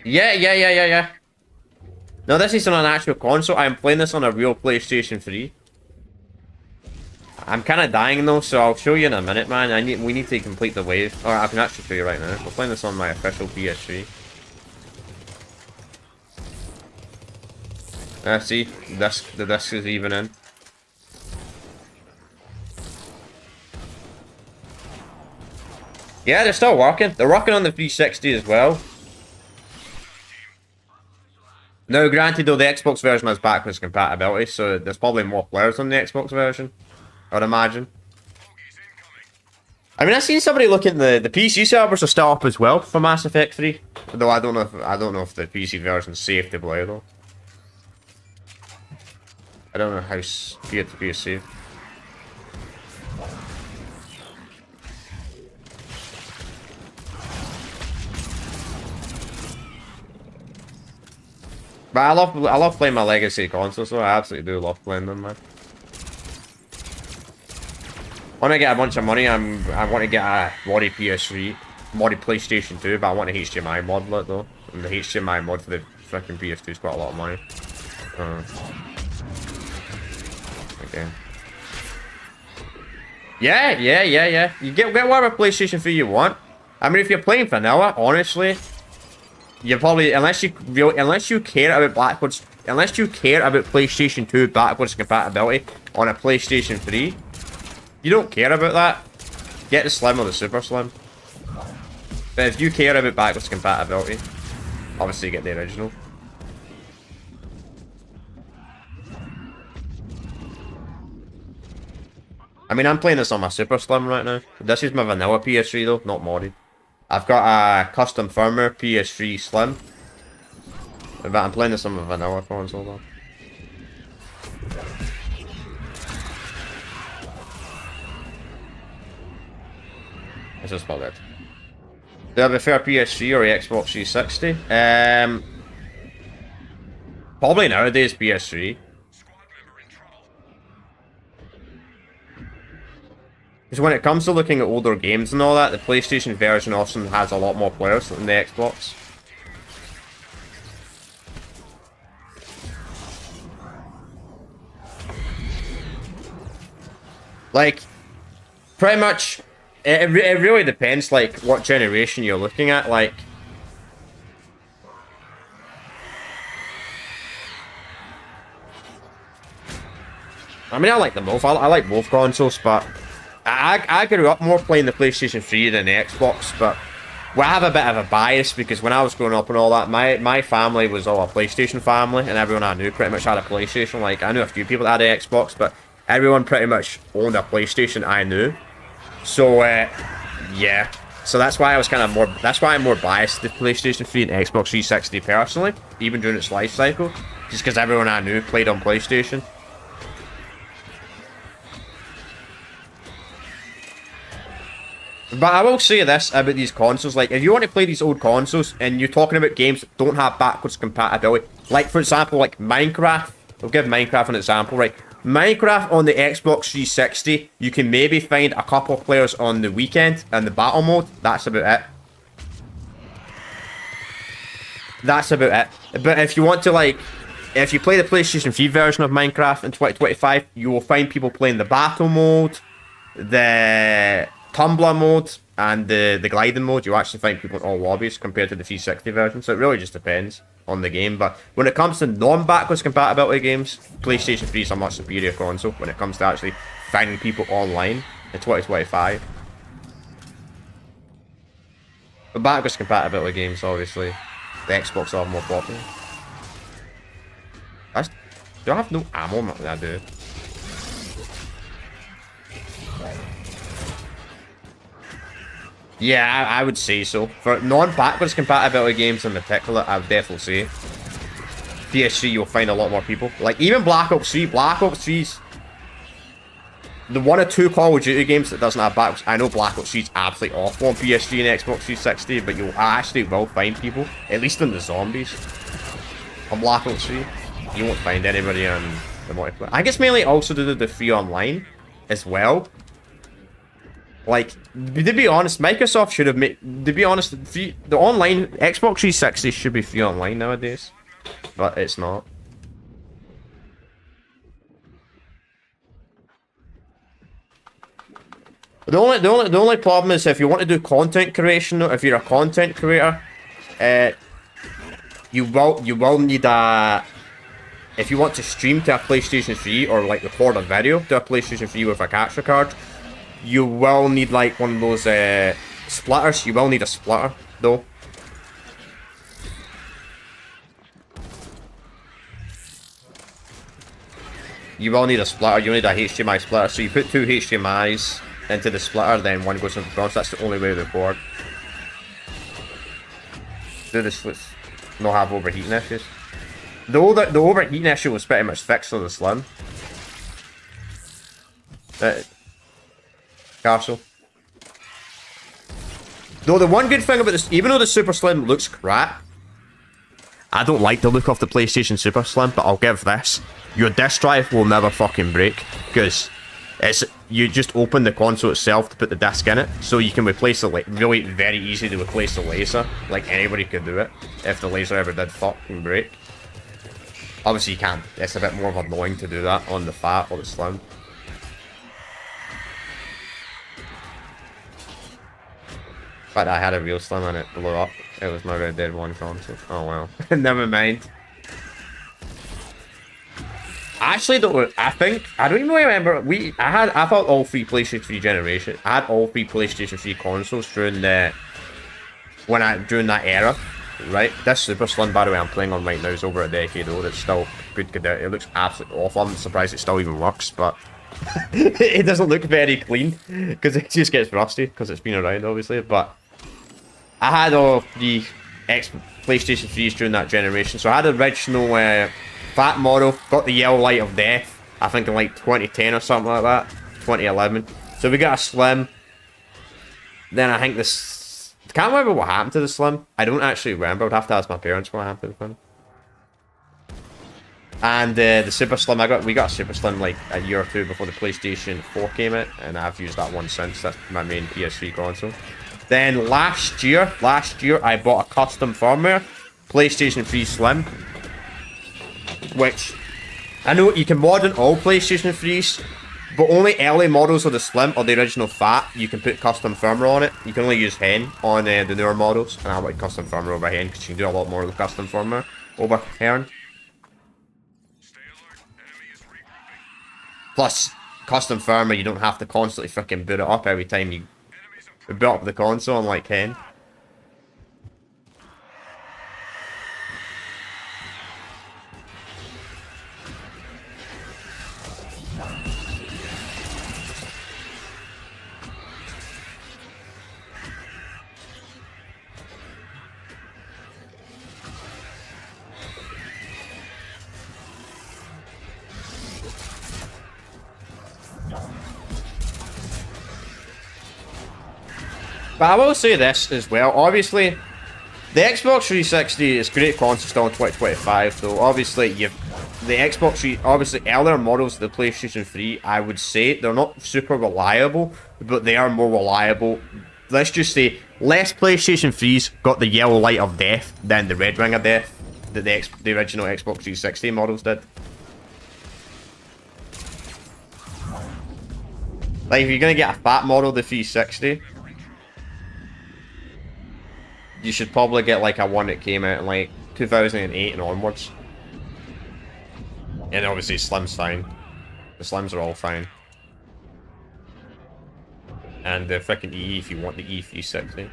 Yeah. No, this isn't an actual console. I'm playing this on a real PlayStation 3. I'm kind of dying though, so I'll show you in a minute, man. We need to complete the wave. Or I can actually show you right now. We're playing this on my official PS3. See, the disc is even in. Yeah, they're still working. They're working on the 360 as well. Now, granted though, the Xbox version has backwards compatibility, so there's probably more players on the Xbox version, I'd imagine. I mean, I've seen somebody look at the PC servers are still up as well for Mass Effect 3, though I don't know if the PC version's safe to play though. I don't know how peer-to-peer is safe. But I love playing my legacy consoles, so I absolutely do love playing them, man. When I get a bunch of money, I want to get a modded PS3, modded PlayStation 2, but I want a HDMI mod for it though. And the HDMI mod for the freaking PS2 is quite a lot of money. Okay. Yeah. You get whatever PlayStation 3 you want. I mean, if you're playing vanilla, honestly, you probably unless you care about PlayStation 2 backwards compatibility on a PlayStation 3, you don't care about that. Get the Slim or the Super Slim. But if you care about backwards compatibility, obviously get the original. I mean, I'm playing this on my Super Slim right now. This is my vanilla PS3 though, not modded. I've got a custom firmware PS3 Slim. But I'm playing this on my vanilla console though. This is about it. Do I prefer PS3 or Xbox 360? Probably nowadays PS3. Because when it comes to looking at older games and all that, the PlayStation version often has a lot more players than the Xbox. Like, pretty much, it really depends, like, what generation you're looking at, like... I mean, I like them both. I like both consoles, but... I grew up more playing the PlayStation 3 than the Xbox, but I have a bit of a bias because when I was growing up and all that, my family was all a PlayStation family, and everyone I knew pretty much had a PlayStation. Like, I knew a few people that had an Xbox, but everyone pretty much owned a PlayStation I knew. So, yeah. So that's why I was kind of more, that's why I'm more biased to PlayStation 3 and Xbox 360 personally, even during its life cycle, just because everyone I knew played on PlayStation. But I will say this about these consoles, like, if you want to play these old consoles, and you're talking about games that don't have backwards compatibility, like, for example, like Minecraft, I'll give Minecraft an example, right? Minecraft on the Xbox 360, you can maybe find a couple of players on the weekend, and the battle mode, that's about it. That's about it. But if you want to, like, if you play the PlayStation 3 version of Minecraft in 2025, you will find people playing the battle mode, the tumbler mode, and the gliding mode. You'll actually find people in all lobbies compared to the 360 version. So it really just depends on the game. But when it comes to non-backwards compatibility games, PlayStation 3 is a much superior console when it comes to actually finding people online in 2025. But backwards compatibility games, obviously, the Xbox are more popular. Do I have no ammo? I do. Yeah, I would say so. For non-backwards compatibility games in particular, I would definitely say PS3 you'll find a lot more people. Like, even Black Ops 3. Black Ops 3's the one or two Call of Duty games that doesn't have backwards. I know Black Ops 3 is absolutely awful on PS3 and Xbox 360, but you actually will find people, at least in the zombies, on Black Ops 3. You won't find anybody on the multiplayer. I guess mainly also to do the free online as well. Like, to be honest, Microsoft should have made, to be honest, the online, Xbox 360 should be free online nowadays. But it's not. The only problem is if you want to do content creation, if you're a content creator, you will need a, if you want to stream to a PlayStation 3 or like record a video to a PlayStation 3 with a capture card, you will need like one of those splitters. You will need a splitter though. You will need a splitter. You need a HDMI splitter. So you put two HDMIs into the splitter, then one goes into the bronze. That's the only way to record. Do this. Let's not have overheating issues. The overheating issue was pretty much fixed on the Slim. Castle. Though the one good thing about this, even though the Super Slim looks crap, I don't like the look of the PlayStation Super Slim, but I'll give this. Your disk drive will never fucking break, because you just open the console itself to put the disc in it, so you can replace the really very easy to replace the laser. Like anybody could do it if the laser ever did fucking break. Obviously you can't. It's a bit more of annoying to do that on the Fat or the Slim. But I had a real Slim and it blew up. It was my Red Dead 1 console. Oh well. Never mind. Actually, I don't even remember. I thought all three PlayStation 3 generation. I had all three PlayStation 3 consoles during that era, right? This Super Slim, by the way, I'm playing on right now is over a decade old. It's still good. It looks absolutely awful. I'm surprised it still even works, but it doesn't look very clean because it just gets rusty because it's been around, obviously. But I had all the PlayStation 3s during that generation, so I had the original. Fat model, got the yellow light of death, I think in like 2010 or something like that, 2011. So we got a Slim. Then I think this, can't remember what happened to the Slim. I don't actually remember. I'd have to ask my parents what happened to the Slim. And the Super Slim, we got a Super Slim like a year or two before the PlayStation 4 came out, and I've used that one since. That's my main PS3 console. Then last year I bought a custom firmware PlayStation 3 Slim, which I know you can mod in all PlayStation 3s, but only early models of the Slim or the original Fat, you can put custom firmware on it. You can only use Hen on the newer models, and I like custom firmware over Hen because you can do a lot more with custom firmware over Hen. Plus, custom firmware, you don't have to constantly freaking boot it up every time you boot up the console, unlike Hen. But I will say this as well, obviously, the Xbox 360 is great console still in 2025, so obviously the Xbox 3, obviously earlier models of the PlayStation 3, I would say, they're not super reliable, but they are more reliable. Let's just say, less PlayStation 3s got the yellow light of death than the red ring of death that the original Xbox 360 models did. Like, if you're gonna get a fat model of the 360, you should probably get like a one that came out in like 2008 and onwards. And obviously Slim's fine. The Slims are all fine. And the freaking E if you want the E360.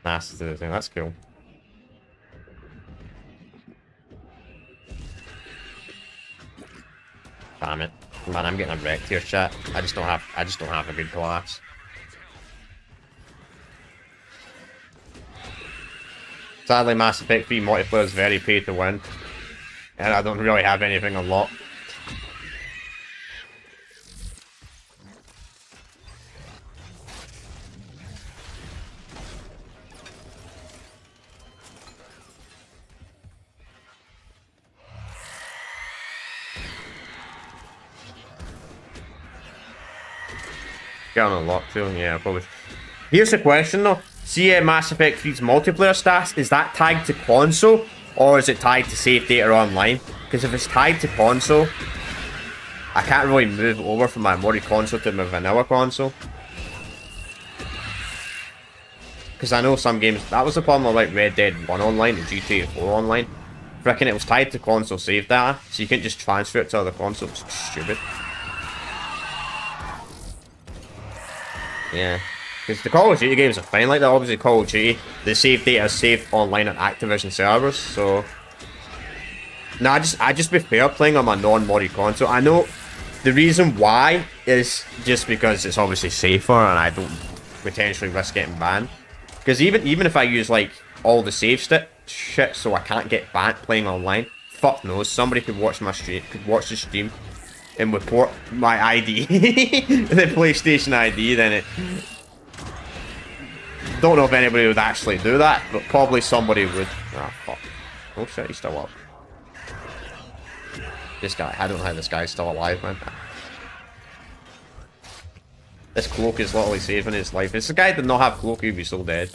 Nice to the thing, that's cool. Damn it. Man, I'm getting a wrecked here, chat. I just don't have a good class. Sadly, Mass Effect 3 multiplayer is very pay to win. And I don't really have anything unlocked. Get on unlocked too, yeah, probably. Here's the question though. See Mass Effect 3's multiplayer stats, is that tagged to console or is it tied to save data online? Because if it's tied to console, I can't really move over from my Mori console to my vanilla console. Because I know some games, that was the problem with like Red Dead 1 online and GTA 4 online. Frickin' it was tied to console save data, so you couldn't just transfer it to other consoles. Stupid. Yeah. Because the Call of Duty games are fine like that. Obviously, Call of Duty, the save data is saved online on Activision servers, so... No, I just prefer playing on my non-modded console. I know the reason why is just because it's obviously safer and I don't potentially risk getting banned. Because even if I use, like, all the save shit so I can't get banned playing online, fuck knows, somebody could watch my stream, could watch the stream and report my ID, the PlayStation ID, then it... Don't know if anybody would actually do that, but probably somebody would. Ah, fuck. Oh shit, he's still up. This guy, I don't know how this guy's still alive, man. This cloak is literally saving his life. If this guy did not have cloak, he'd be so dead.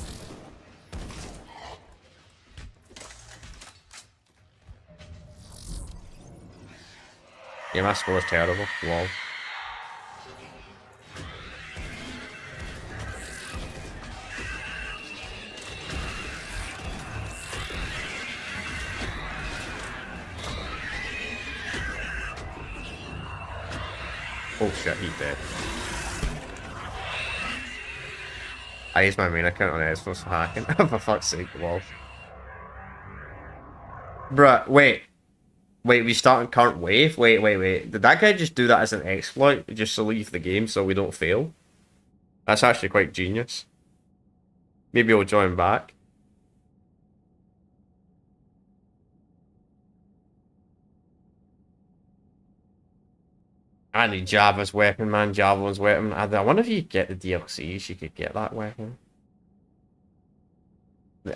Yeah, my score is terrible. Lol. Oh shit, he's dead. I used my main account on Xbox for hacking. For fuck's sake, lol. Bruh, wait. Wait, we start in current wave? Wait. Did that guy just do that as an exploit? Just to leave the game so we don't fail? That's actually quite genius. Maybe I'll join back. I need Java's weapon, man. Javelyn's weapon. I wonder if you get the DLCs, you could get that weapon.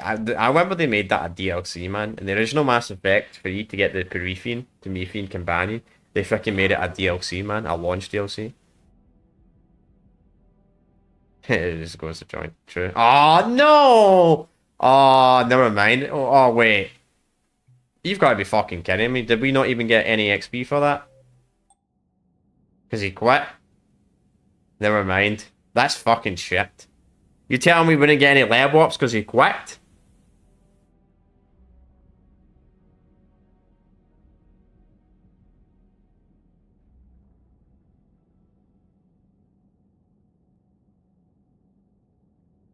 I remember they made that a DLC, man. In the original Mass Effect, for you to get the Promethean Companion, they freaking made it a DLC, man. A launch DLC. It just goes to join. True. Oh, no! Oh, never mind. Oh, wait. You've got to be fucking kidding me. Did we not even get any XP for that? Because he quit? Never mind. That's fucking shit. You telling me we didn't get any level ups because he quit?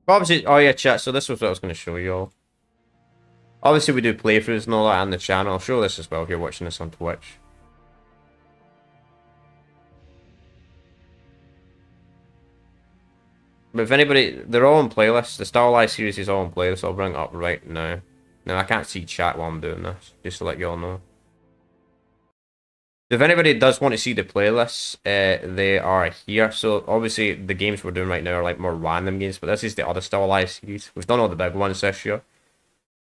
Obviously, oh yeah, chat, so this was what I was going to show you all. Obviously, we do playthroughs and all that on the channel. I'll show this as well if you're watching this on Twitch. But if anybody, they're all in playlists. The Star Life series is all in playlists. I'll bring it up right now. Now, I can't see chat while I'm doing this, just to let you all know. If anybody does want to see the playlists, they are here. So, obviously, the games we're doing right now are like more random games, but this is the other Star Life series. We've done all the big ones this year.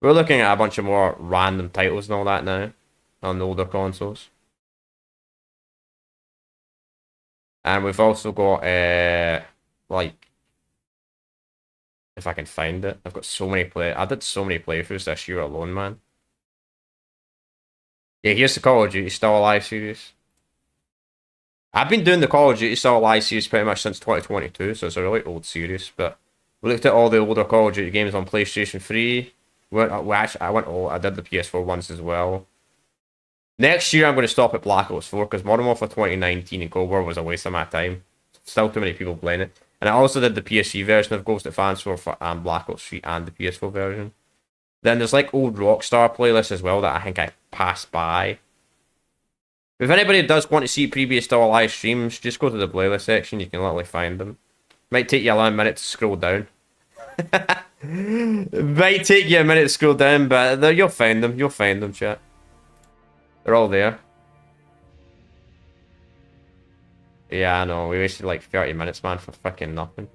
We're looking at a bunch of more random titles and all that now on the older consoles. And we've also got, like, if I can find it. I've got so many I did so many playthroughs this year alone, man. Yeah, here's the Call of Duty Still Alive series. I've been doing the Call of Duty Still Alive series pretty much since 2022, so it's a really old series. But we looked at all the older Call of Duty games on PlayStation 3. I did the PS4 ones as well. Next year, I'm going to stop at Black Ops 4 because Modern Warfare 2019 and Cold War was a waste of my time. Still too many people playing it. And I also did the PS3 version of Ghost Advance for and Black Ops 3 and the PS4 version. Then there's like old Rockstar playlists as well that I think I passed by. If anybody does want to see previous Still Alive streams, just go to the playlist section. You can literally find them. Might take you a minute to scroll down. Might take you a minute to scroll down, but you'll find them. You'll find them, chat. They're all there. Yeah, I know. We wasted like 30 minutes, man, for fucking nothing.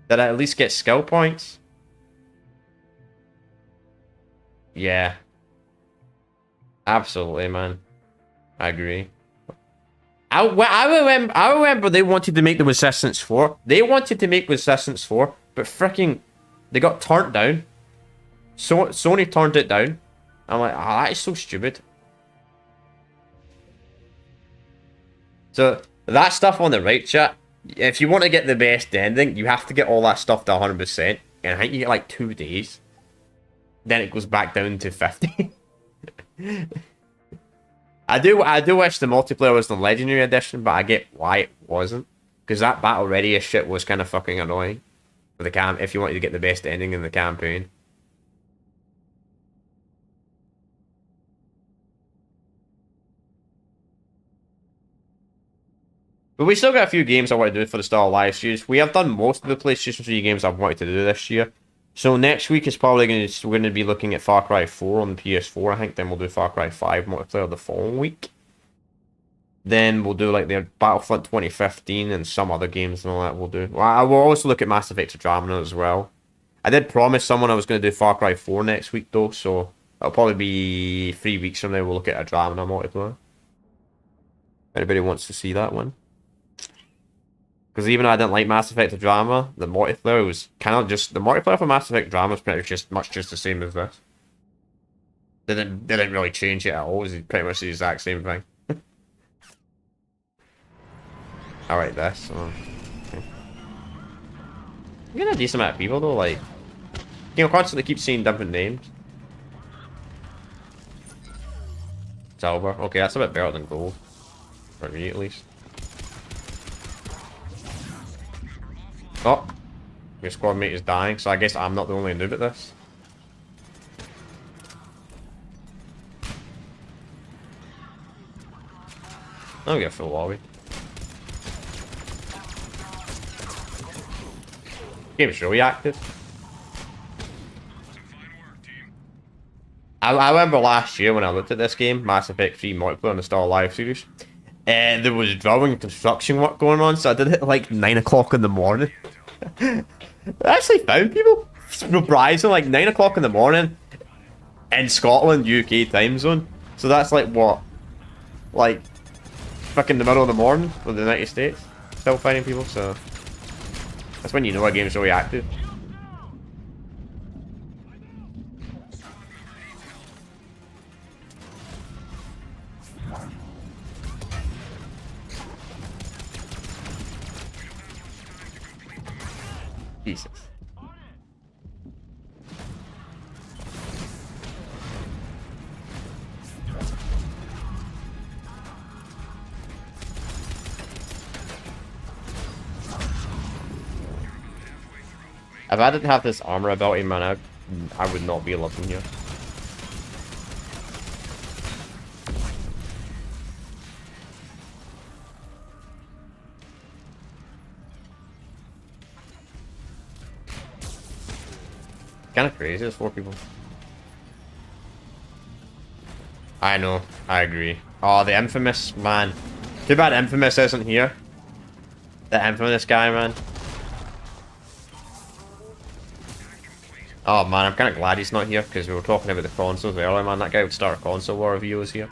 Did I at least get skill points? Yeah. Absolutely, man. I agree. I remember they wanted to make the Resistance 4. They wanted to make Resistance 4, but freaking... They got turned down. So Sony turned it down. I'm like, that is so stupid. So, that stuff on the right, chat, if you want to get the best ending, you have to get all that stuff to 100%. And I think you get like 2 days. Then it goes back down to 50. I do wish the multiplayer was the Legendary Edition, but I get why it wasn't. Because that Battle Ready shit was kind of fucking annoying. For the if you wanted to get the best ending in the campaign. But we still got a few games I want to do for the Still Alive series. We have done most of the PlayStation 3 games I've wanted to do this year. So next week is probably we're going to be looking at Far Cry 4 on the PS4, I think. Then we'll do Far Cry 5 multiplayer the following week. Then we'll do like the Battlefront 2015 and some other games and all that we'll do. Well, I will also look at Mass Effect Andromeda as well. I did promise someone I was going to do Far Cry 4 next week though, so it'll probably be 3 weeks from now we'll look at Andromeda multiplayer. If anybody wants to see that one. Because even though I didn't like Mass Effect Drama, the multiplayer was kind of just... The multiplayer for Mass Effect Drama is pretty much just the same as this. They didn't really change it at all. It was pretty much the exact same thing. I like this. Oh, okay. You get a decent amount of people though, like... You know, constantly keep seeing different names. Silver. Okay, that's a bit better than gold. For me, at least. Oh, your squad mate is dying, so I guess I'm not the only noob at this. I'll get a full lobby. Game's really active. I remember last year when I looked at this game, Mass Effect 3 multiplayer on the Still Alive series, and there was drawing and construction work going on, so I did it at like 9 o'clock in the morning. I actually found people surprising, like 9 o'clock in the morning in Scotland, UK time zone. So that's like what? Like fucking the middle of the morning for the United States. Still finding people, so that's when you know a game's really active. Jesus. If I didn't have this armor ability, man, I would not be living here. Kind of crazy, there's 4 people. I know, I agree. Oh, the Infamous, man. Too bad Infamous isn't here. The Infamous guy, man. Oh man, I'm kind of glad he's not here, because we were talking about the consoles earlier, man. That guy would start a console war if he was here.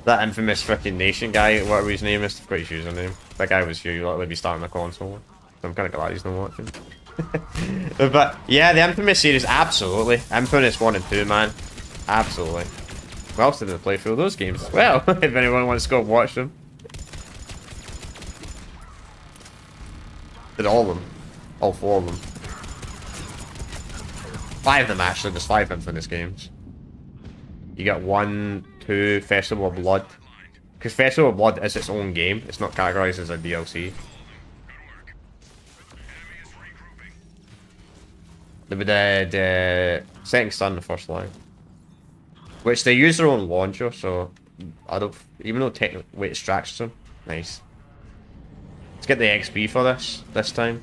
That infamous freaking Nation guy, whatever his name is, I've got his username. That guy was here, like, be starting the console. So I'm kind of glad he's not watching. But yeah, the Infamous series, absolutely. Infamous 1 and 2, man. Absolutely. Who else didn't play through those games? Well, if anyone wants to go watch them. Did all of them. All 4 of them. 5 of them, actually. There's 5 Infamous games. You got 1, 2, Festival of Blood. Because Festival of Blood is its own game. It's not categorized as a DLC. The Setting Sun, the first line. Which they use their own launcher, so I don't, even though technically it extracts them. Nice. Let's get the XP for this time.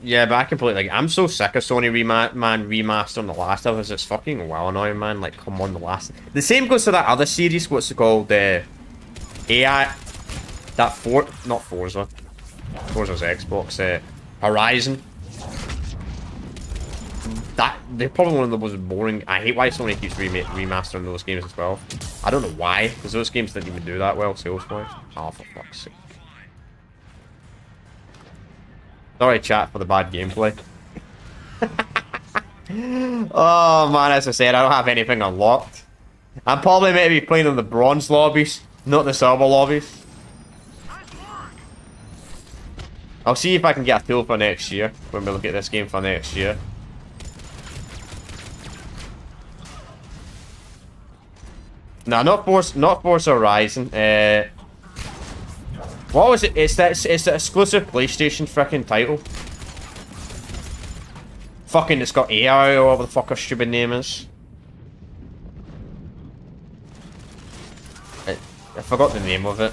Yeah, but I completely, like, I'm so sick of Sony remastering The Last of Us. It's fucking well annoying, man. Like, come on, The same goes to that other series, what's it called? AI... That not Forza. Forza's Xbox. Horizon. They're probably one of the most boring. I hate why Sony keeps remastering those games as well. I don't know why, because those games didn't even do that well sales-wise. Oh, for fuck's sake. Sorry, chat, for the bad gameplay. Oh, man, as I said, I don't have anything unlocked. I'm probably maybe playing in the bronze lobbies, not the silver lobbies. I'll see if I can get a tool for next year, when we look at this game for next year. No, not Forza Horizon. What was it? It's the exclusive PlayStation freaking title. Fucking, it's got AI or whatever the fuck her stupid name is. I forgot the name of it.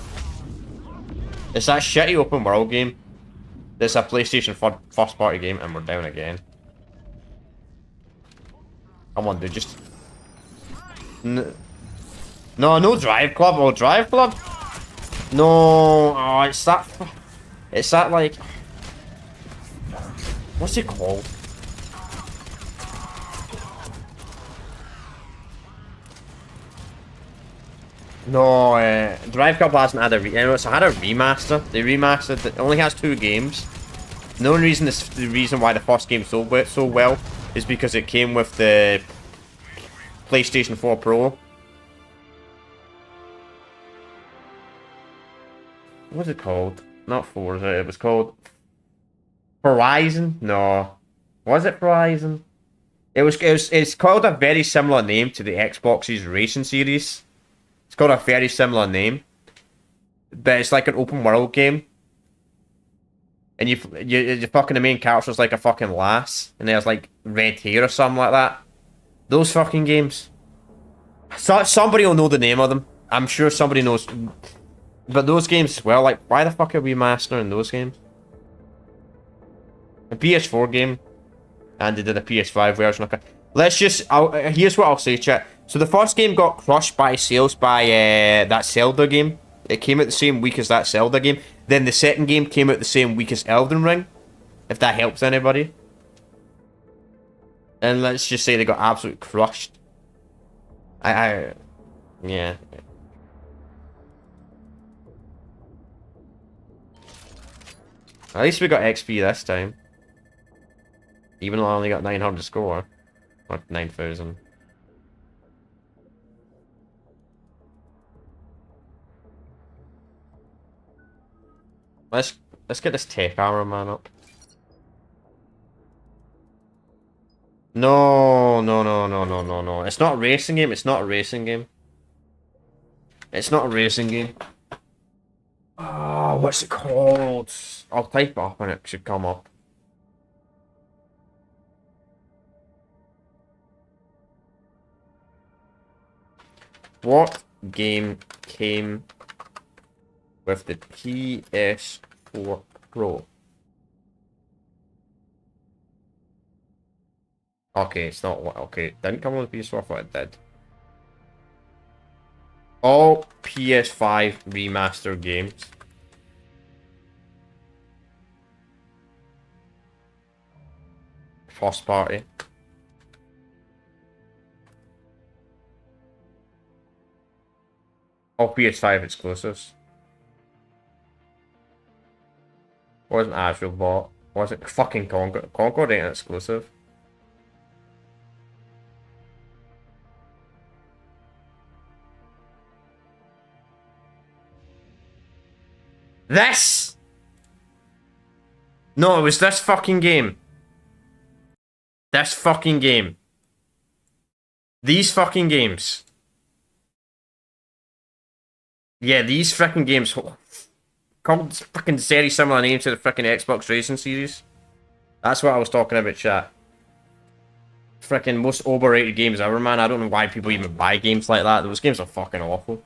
It's that shitty open world game. It's a PlayStation first party game, and we're down again. Come on, dude, just... No, Drive Club. Oh, Drive Club? No, oh, it's that, like... What's it called? No, Drive Club hasn't had it's had a remaster. They remastered it. Only has 2 games. The only reason the reason why the first game sold so well is because it came with the PlayStation 4 Pro. What's it called? Not Forza. It was called Horizon. No, was it Horizon? It's called a very similar name to the Xbox's racing series. It's got a very similar name, but it's like an open world game. And you're fucking the main character's like a fucking lass, and there's like red hair or something like that. Those fucking games. Somebody will know the name of them. I'm sure somebody knows. But those games, well, like, why the fuck are we mastering those games? A PS4 game, and they did a PS5 version. Okay, let's just. Here's what I'll say, chat. So the first game got crushed by sales by that Zelda game. It came out the same week as that Zelda game. Then the second game came out the same week as Elden Ring. If that helps anybody. And let's just say they got absolutely crushed. Yeah. At least we got XP this time. Even though I only got 900 score. Or 9,000. Let's get this tech armor man up. No. It's not a racing game. It's not a racing game. It's not a racing game. Oh, what's it called? I'll type it up and it should come up. What game came with the PS4 Pro? Okay, it's not what. Okay, it didn't come with the PS4. I thought it did. All PS5 remaster games. First party. All PS5 exclusives. Wasn't Astral Bot. Wasn't fucking Concord. Concord ain't exclusive. This! No, it was this fucking game. This fucking game. These fucking games. Yeah, these freaking games. Called fucking very similar name to the freaking Xbox Racing series. That's what I was talking about, chat. Freaking most overrated games ever, man. I don't know why people even buy games like that. Those games are fucking awful.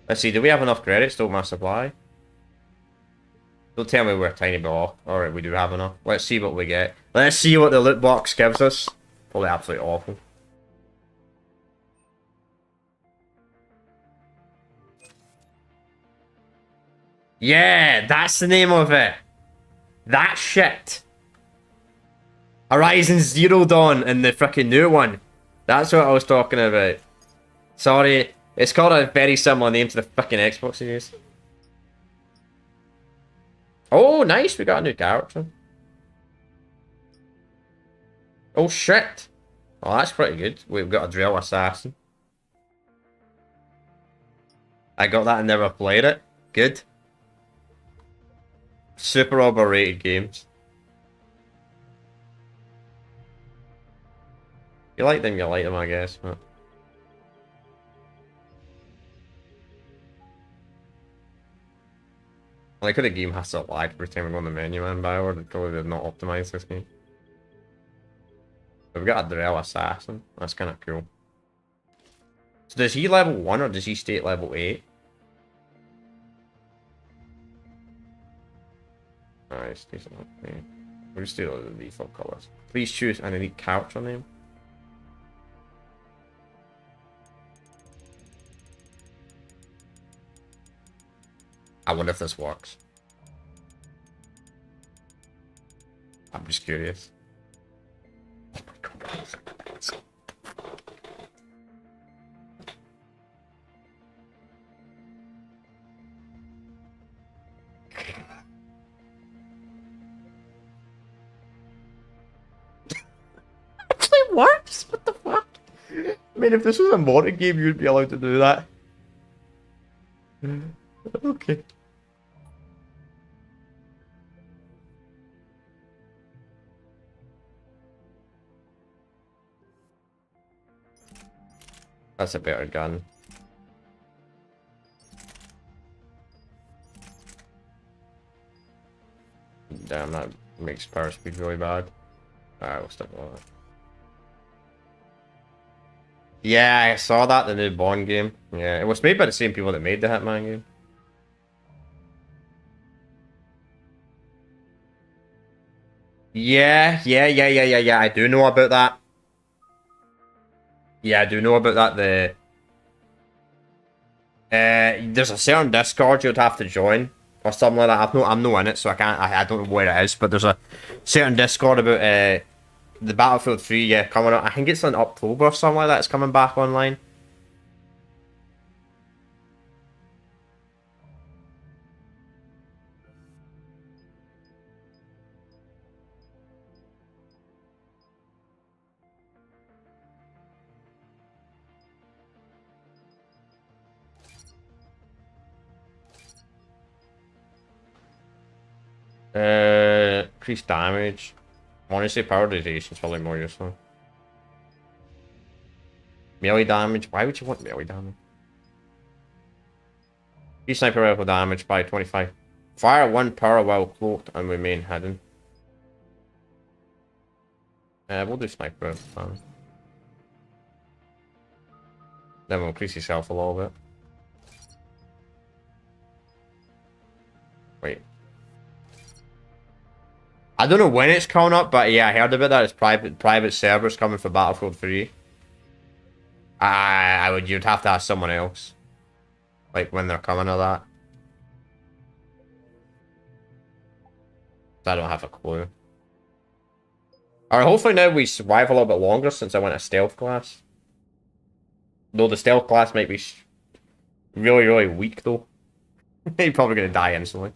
Let's see, do we have enough credits to my supply? Don't tell me we're a tiny bit off. Alright, we do have enough. Let's see what we get. Let's see what the loot box gives us. Probably absolutely awful. Yeah, that's the name of it. That shit. Horizon Zero Dawn and the freaking new one. That's what I was talking about. Sorry, it's got a very similar name to the freaking Xbox series. Oh, nice, we got a new character. Oh, shit. Oh, that's pretty good. We've got a drill assassin. I got that and never played it. Good. Super overrated games. You like them, I guess. But... I like how the game has to lag every time we go on the menu, man. bioware, they probably did not optimize this game. We've got a drill assassin. That's kind of cool. So does he level 1 or does he stay at level 8? Nice, decent. Okay. We'll just do all the default colors. Please choose an elite character name. I wonder if this works. I'm just curious. Oh my god. Actually works? What the fuck? I mean, if this was a modded game, you'd be allowed to do that. Okay. That's a better gun. Damn, that makes power speed really bad. Alright, we'll stick with that. Yeah, I saw that in the new Bond game. Yeah, it was made by the same people that made the Hitman game. Yeah, I do know about that. Yeah, I do know about that. There's a certain Discord you'd have to join or something like that. I'm not in it, so I can't. I don't know where it is, but there's a certain Discord about the Battlefield 3. Yeah, coming up. I think it's in October or something like that. It's coming back online. Increased damage. Honestly, power radiation is probably more useful. Melee damage. Why would you want melee damage? Increase sniper rifle damage by 25. Fire 1 power while cloaked and remain hidden. We'll do sniper rifle damage. Then we'll increase yourself a little bit. Wait. I don't know when it's coming up, but yeah, I heard about that. It's private servers coming for Battlefield 3. You'd have to ask someone else. Like when they're coming or that. I don't have a clue. Alright, hopefully now we survive a little bit longer since I went a stealth class. Though the stealth class might be Really, really weak though. He's probably gonna die instantly.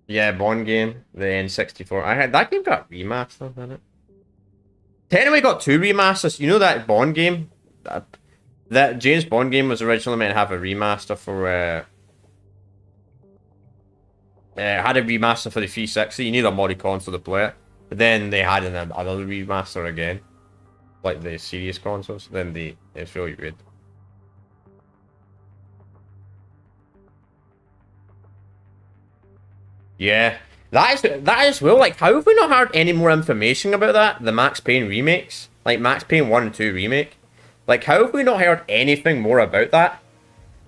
Yeah, Bond game, the N64. I had that game got remastered, didn't it? Technically got two remasters. You know that Bond game? That James Bond game was originally meant to have a remaster for had a remaster for the 360. You need a modded console to play it. But then they had another remaster again. Like the serious consoles. It's really weird. Yeah. That is well, like, how have we not heard any more information about that? The Max Payne remakes? Like Max Payne 1 and 2 remake? Like, how have we not heard anything more about that?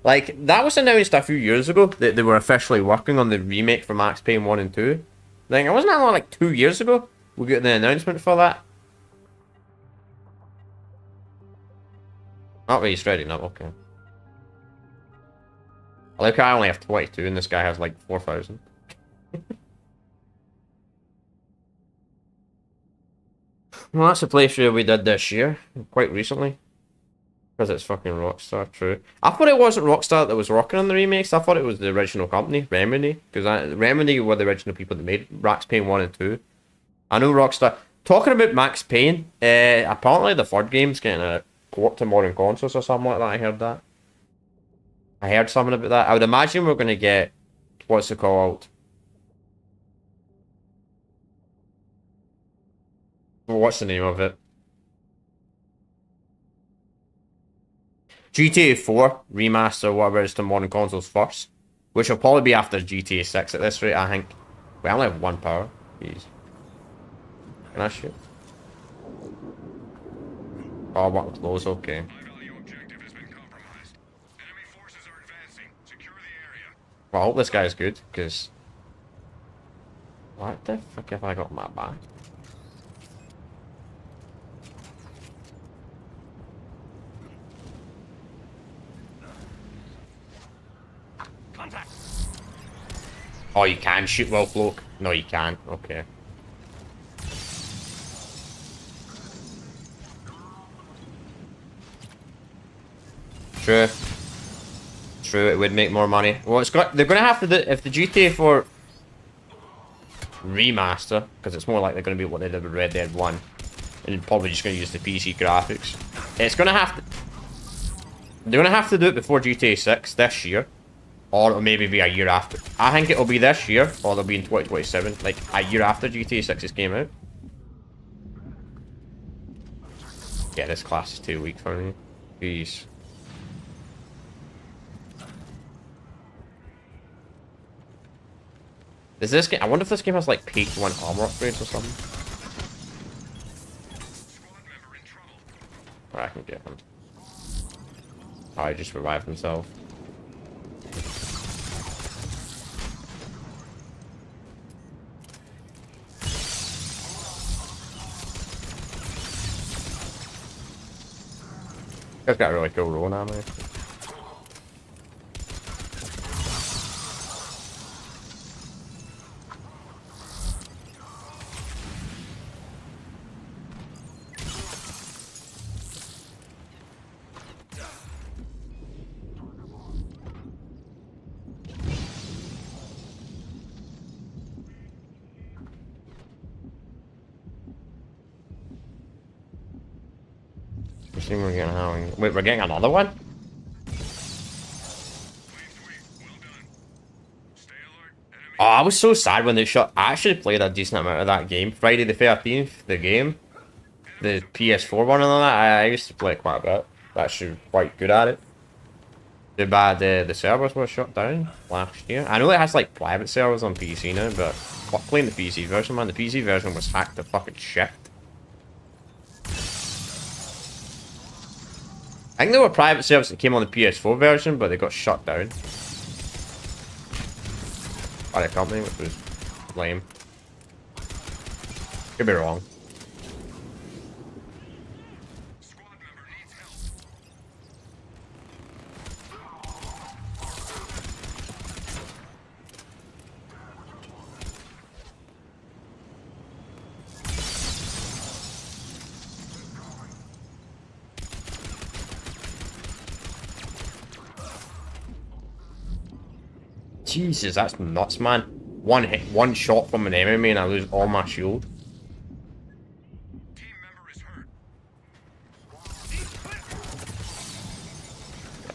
Like, that was announced a few years ago that they were officially working on the remake for Max Payne 1 and 2. Like, wasn't that like 2 years ago? We got the announcement for that. Not really ready, no, okay. I like I only have 22 and this guy has like 4,000. Well, that's a playthrough we did this year, quite recently. Because it's fucking Rockstar, true. I thought it wasn't Rockstar that was working on the remakes. I thought it was the original company, Remedy. Because Remedy were the original people that made Max Payne 1 and 2. I know Rockstar. Talking about Max Payne, apparently the third game's getting a port to modern consoles or something like that. I heard that. I heard something about that. I would imagine we're going to get, what's it called? What's the name of it? GTA 4 remaster, whatever it is, to modern consoles first. Which will probably be after GTA 6 at this rate, I think. We only have one power. Jeez. Can I shoot? Oh, what close, okay. Well, I hope this guy's good, because... What the fuck have I got my back? Oh, you can shoot well, bloke? No, you can't. Okay. True. True, it would make more money. Well, they're gonna have to do, if the GTA 4 remaster, because it's more likely gonna be what they did with Red Dead 1, and probably just gonna use the PC graphics. It's gonna have to... They're gonna have to do it before GTA 6 this year. Or it'll maybe be a year after. I think it'll be this year, or it'll be in 2027, like a year after GTA 6 came out. Yeah, this class is too weak for me. Jeez. Does this game... I wonder if this game has like peak 1 armor upgrades or something. Or I can get him. Oh, he just revived himself. Guy's got a really cool roll now, man. We're getting how? Wait, we're getting another one? Oh, I was so sad when they shot. I actually played a decent amount of that game. Friday the 13th, the game. The PS4 one and all that. I used to play it quite a bit. Actually quite good at it. Too bad the servers were shut down last year. I know it has like private servers on PC now, but fuck playing the PC version, man. The PC version was hacked to fucking shit. I think there were private servers that came on the PS4 version, but they got shut down by the company, which was lame. Could be wrong. Jesus, that's nuts, man. One hit, one shot from an enemy and I lose all my shield. Team member is hurt.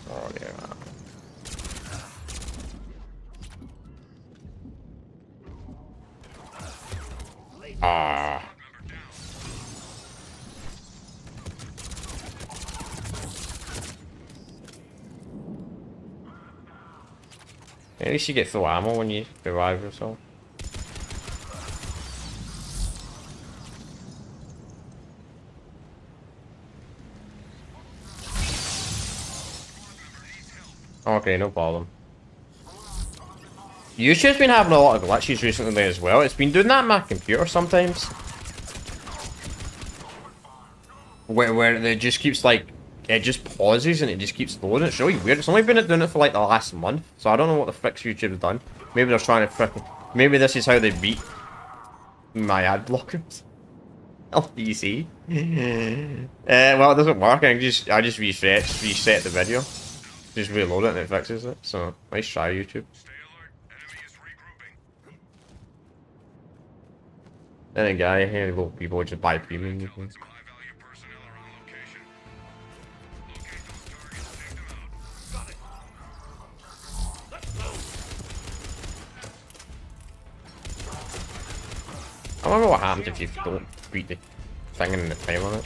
Oh, yeah. Ah. At least you get full ammo when you revive yourself. Okay, no problem. YouTube's been having a lot of glitches recently as well. It's been doing that on my computer sometimes. Where it just keeps like, it just pauses and it just keeps loading. It's really weird. It's only been doing it for like the last month. So I don't know what the fix YouTube's done. Maybe they're trying to frickin', maybe this is how they beat my ad blockers. LDC. Well, it doesn't work. I just reset the video. Just reload it and it fixes it. So nice try, YouTube. Stay alert. Enemy is regrouping. Then again, here people just buy premium. High value personnel are on location. Locate those targets. Take them out. Got it. Let's go. I wonder what happens if you don't beat the thing in the time on it.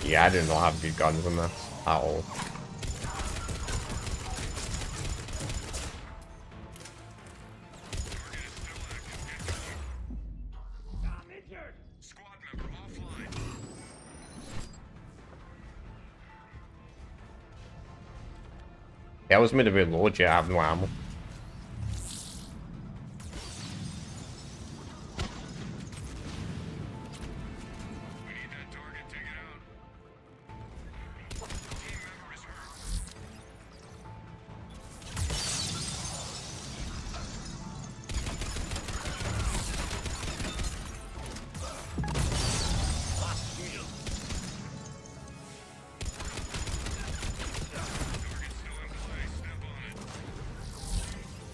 Yeah, I do not have good guns in this at all. Squad member offline. That was me to reload, yeah, I have no ammo. We need that target. Take it out. Team member is hurt.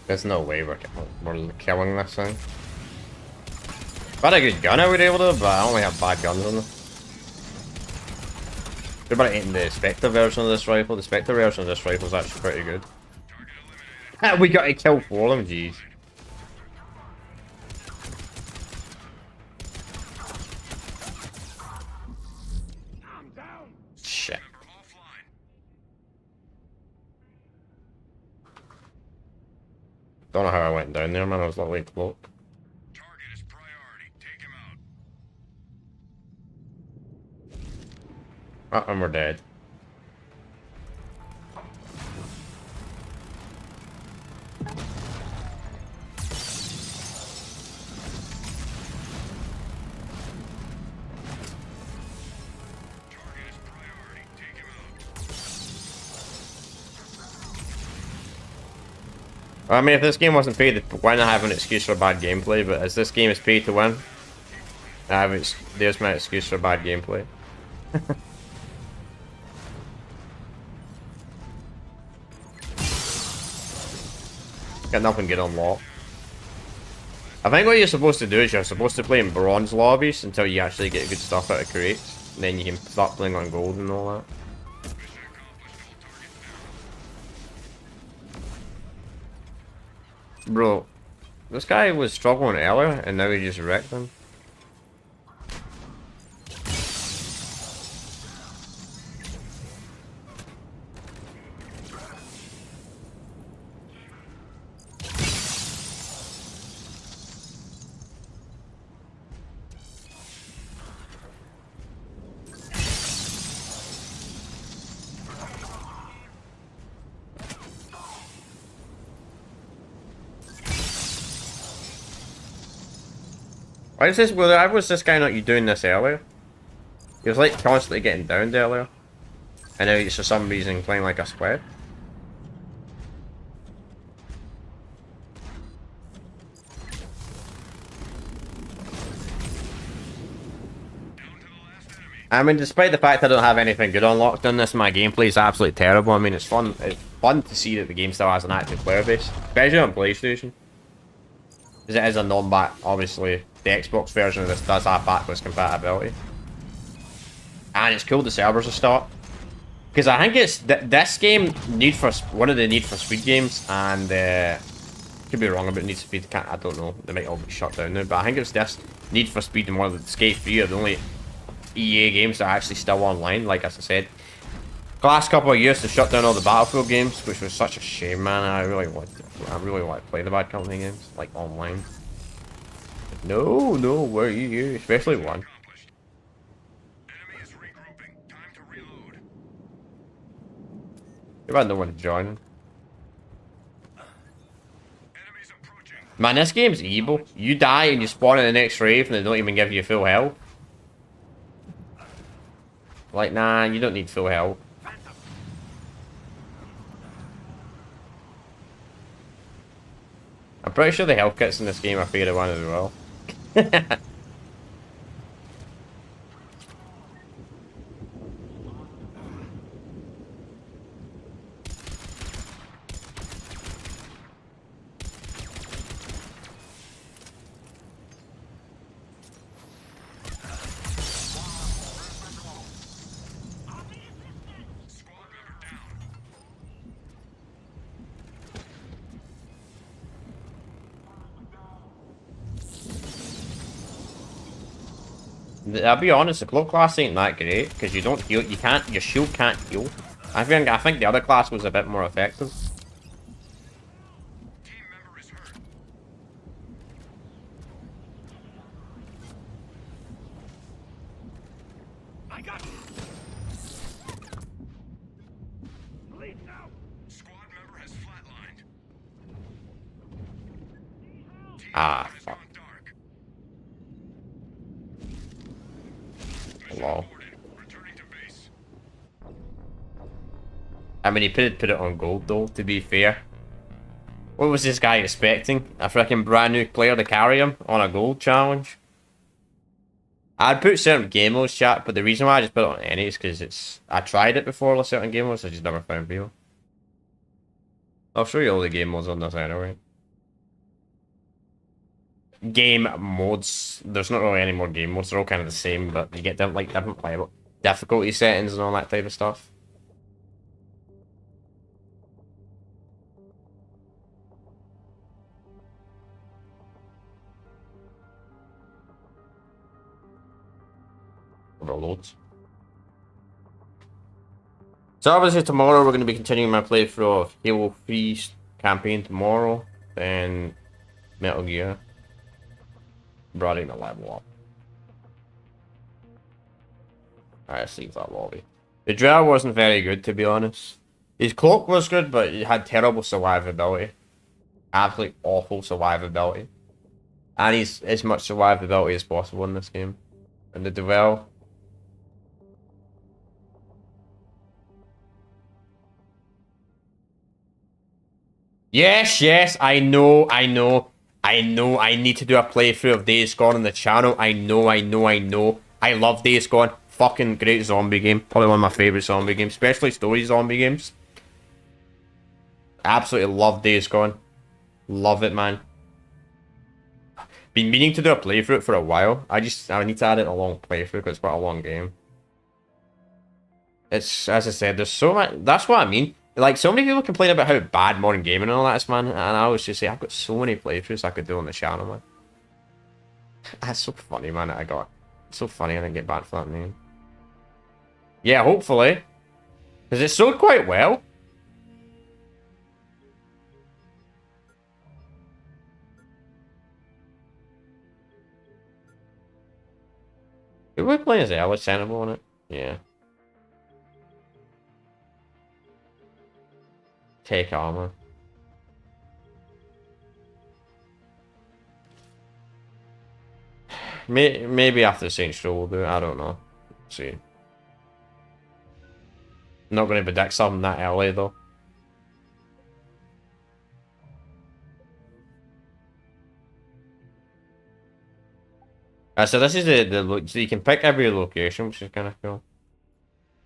There's no way we're killing this thing. If I had a good gun, I would be able to, but I only have bad guns on them. We're about hitting the Spectre version of this rifle. The Spectre version of this rifle is actually pretty good. We got to kill 4 of them, jeez. I'm down. Shit. Member offline. Don't know how I went down there, man. I was like, wait, look. Target is priority. Take him out. Oh, and we're dead. Target is priority. Take him out. I mean, if this game wasn't pay to win, I have an excuse for bad gameplay, but as this game is pay to win, there's my excuse for bad gameplay. Got nothing good unlocked. I think what you're supposed to do is you're supposed to play in bronze lobbies until you actually get good stuff out of crates. And then you can start playing on gold and all that. Mission accomplished. All targets down. Bro, this guy was struggling earlier and now he just wrecked him. Why is this? Why was this guy not doing this earlier? He was like constantly getting downed earlier. And now he's for some reason playing like a squid. I mean, despite the fact I don't have anything good unlocked on this, my gameplay is absolutely terrible. I mean, it's fun. It's fun to see that the game still has an active player base, especially on PlayStation. Because it is a non-back, obviously, the Xbox version of this does have backwards compatibility. And it's cool the servers are stocked. Because I think it's this game, one of the Need for Speed games, and could be wrong about Need for Speed. I don't know. They might all be shut down now, but I think it's this Need for Speed and one of the Skate 3 are the only EA games that are actually still online. Like as I said, the last couple of years they shut down all the Battlefield games, which was such a shame, man. I really want to play the Bad Company games like online. No, where are you? Especially one. Enemy is regrouping. Time to reload. You've had no one to join. Enemies approaching. Man, this game's evil. You die and you spawn in the next rave and they don't even give you full health. Like, nah, you don't need full health. I'm pretty sure the health kits in this game are fair to one as well. I'll be honest, the cloak class ain't that great because you don't heal. Your shield can't heal. I think the other class was a bit more effective. Team member is hurt. I got you. Bleed now. Squad member has flatlined. Team Ah, member has fuck. gone dark. Lol. Returning to base. I mean, he put it on gold though. To be fair, what was this guy expecting? A freaking brand new player to carry him on a gold challenge? I'd put certain game modes, chat, but the reason why I just put it on any is because I tried it before with certain game modes, I just never found people. I'll show you all the game modes on this anyway. Game modes. There's not really any more game modes. They're all kind of the same, but you get them like different playable difficulty settings and all that type of stuff. Overloads. So obviously tomorrow we're going to be continuing my playthrough of Halo 3's campaign tomorrow, then Metal Gear. Brought in a level up. Alright, let's leave that lobby. The drill wasn't very good, to be honest. His cloak was good, but he had terrible survivability. Absolutely awful survivability. And he's as much survivability as possible in this game. And the duel. Yes, I know. I need to do a playthrough of Days Gone on the channel. I know. I love Days Gone. Fucking great zombie game. Probably one of my favorite zombie games, especially story zombie games. Absolutely love Days Gone. Love it, man. Been meaning to do a playthrough for a while. I need to add it a long playthrough because it's quite a long game. It's, as I said, there's so much. That's what I mean. Like, so many people complain about how bad modern gaming and all that is, man. And I always just say, I've got so many playthroughs I could do on the channel, man. That's so funny, man, that I got. It's so funny I didn't get banned for that name. Yeah, hopefully. Because it sold quite well. Who we playing as Alex Sensible on it? Yeah. Take armor. Maybe after the Saints Row we'll do it. I don't know. Let's see. Not going to predict something that early though. So this is so you can pick every location, which is kind of cool.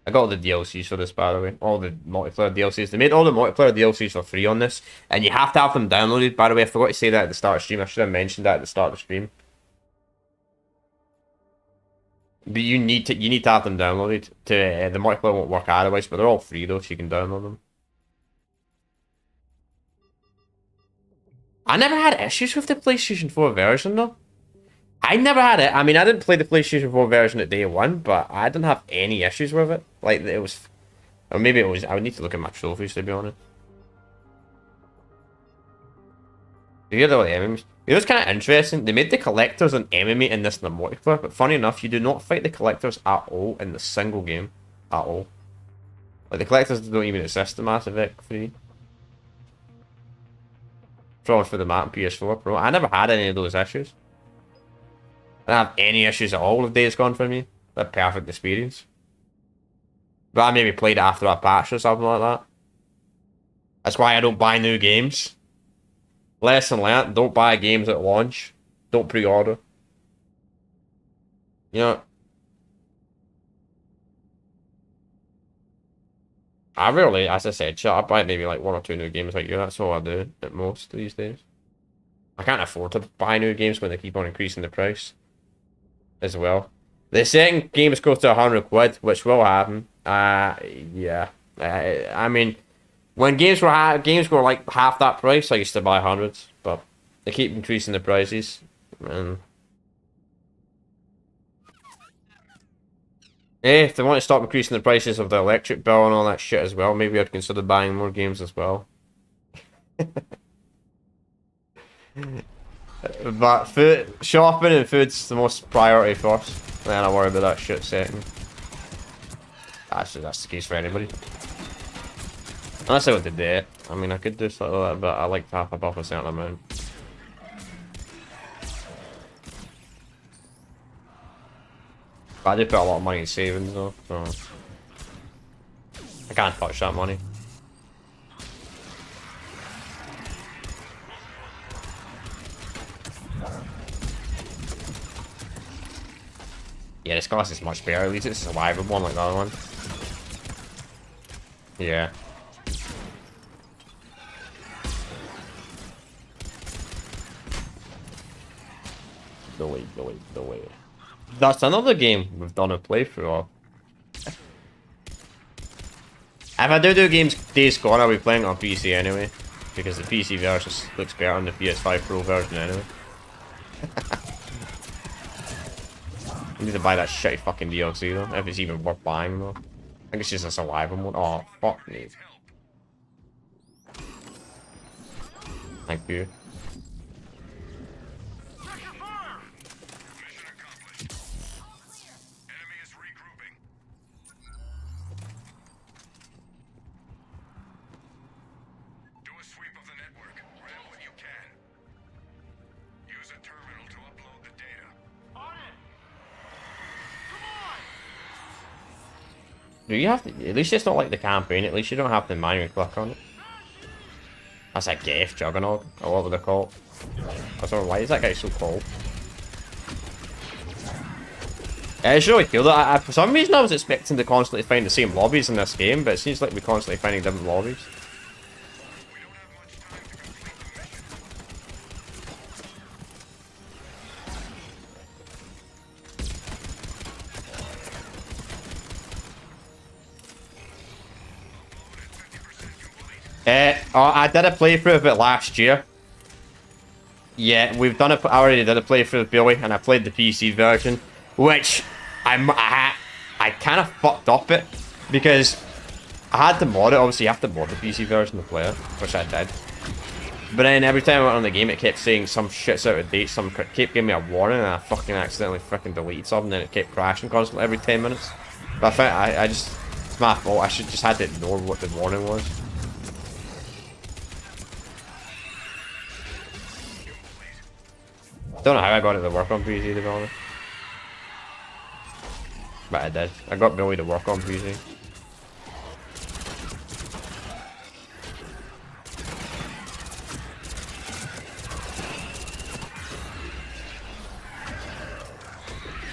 I got all the DLCs for this, by the way. All the multiplayer DLCs. They made all the multiplayer DLCs for free on this, and you have to have them downloaded. By the way, I forgot to say that at the start of the stream. I should have mentioned that at the start of the stream. But you need to have them downloaded. To the multiplayer won't work otherwise, but they're all free though, so you can download them. I never had issues with the PlayStation 4 version though. I never had it. I mean, I didn't play the PlayStation 4 version at day one, but I didn't have any issues with it. Like, it was... Or maybe it was... I would need to look at my trophies, to be honest. You hear the enemies? It was kind of interesting. They made the collectors an enemy in this in the multiplayer, but funny enough, you do not fight the collectors at all in the single game. At all. Like, the collectors don't even exist in Mass Effect 3. Probably for the map and PS4 Pro. I never had any of those issues. I don't have any issues at all with Days Gone for me. A perfect experience. But I maybe played it after a patch or something like that. That's why I don't buy new games. Lesson learnt, don't buy games at launch. Don't pre-order. You know, I rarely, as I said, I buy maybe like 1 or 2 new games like you. That's all I do at most these days. I can't afford to buy new games when they keep on increasing the price as well. The second games go to 100 quid, which will happen. Yeah. I mean, when games were like half that price, I used to buy hundreds, but they keep increasing the prices, and if they want to stop increasing the prices of the electric bill and all that shit as well, maybe I'd consider buying more games as well. But food, shopping and food's the most priority first. Then I worry about that shit second. Actually, that's the case for anybody. Unless I want to do it. I mean, I could do something like that, but I like to have above a certain amount. But I do put a lot of money in savings though, so I can't touch that money. Yeah, this class is much better. At least it's a survivable one like the other one. Yeah. The way. That's another game we've done a playthrough of. If I do games Days Gone, I'll be playing it on PC anyway. Because the PC version looks better than the PS5 Pro version anyway. I need to buy that shitty fucking DLC though, if it's even worth buying though. I think it's just a survival mode. Oh, fuck me. Thank you. Do you have to? At least it's not like the campaign. At least you don't have to manually click on it. That's a Geth Juggernaut, or whatever they're called. I don't know why is that guy so cold. It's really cool. For some reason, I was expecting to constantly find the same lobbies in this game, but it seems like we're constantly finding different lobbies. I did a playthrough of it last year. Yeah, we've done it. I already did a playthrough of Billy, and I played the PC version, which I kind of fucked up it because I had to mod it. Obviously, you have to mod the PC version to play it, which I did. But then every time I went on the game, it kept saying some shit's out of date. Some kept giving me a warning, and I fucking accidentally freaking deleted something, and it kept crashing constantly every 10 minutes. But I found I just it's my fault. I should just had to ignore what the warning was. Don't know how I got it to work on PC, to be honest. But I did. I got Billy to work on PC.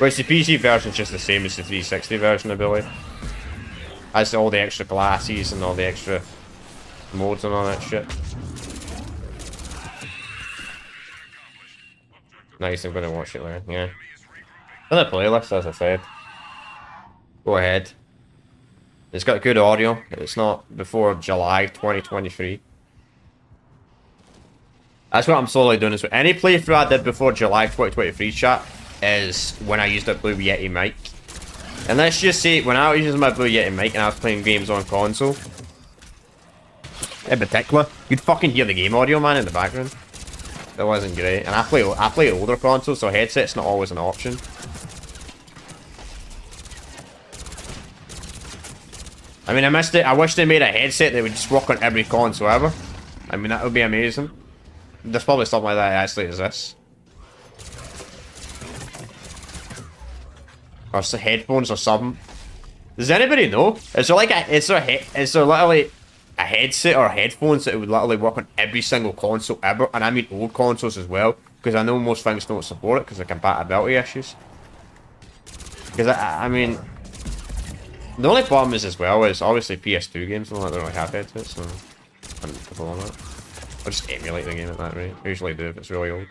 Whereas the PC version's just the same as the 360 version, I believe. Has all the extra glasses and all the extra modes and all that shit. Nice, I'm gonna watch it later, yeah. Another playlist, as I said. Go ahead. It's got good audio. It's not before July 2023. That's what I'm slowly doing. Is any playthrough I did before July 2023 chat is when I used a Blue Yeti mic. And let's just say, when I was using my Blue Yeti mic and I was playing games on console, in particular, you'd fucking hear the game audio, man, in the background. That wasn't great. And I play older consoles, so headset's not always an option. I mean, I missed it. I wish they made a headset that would just work on every console ever. I mean, that would be amazing. There's probably something like that that actually exists. Or headphones or something. Does anybody know? Is there like is there literally a headset or headphones that would literally work on every single console ever? And I mean old consoles as well, because I know most things don't support it because of compatibility issues. Because I mean, the only problem is as well is obviously PS2 games don't really have headsets, so I'm comfortable on that. I'll just emulate the game at that rate. I usually do if it's really old.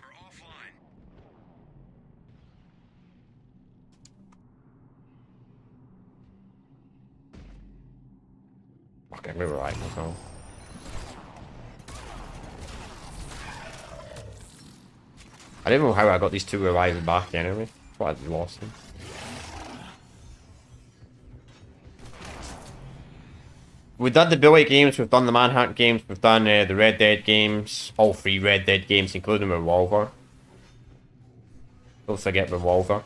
Okay, we were right myself. I don't know how I got these two revives back anyway. But I lost them. We've done the Billy games, we've done the Manhunt games, we've done the Red Dead games, all 3 Red Dead games, including Revolver. Don't forget Revolver.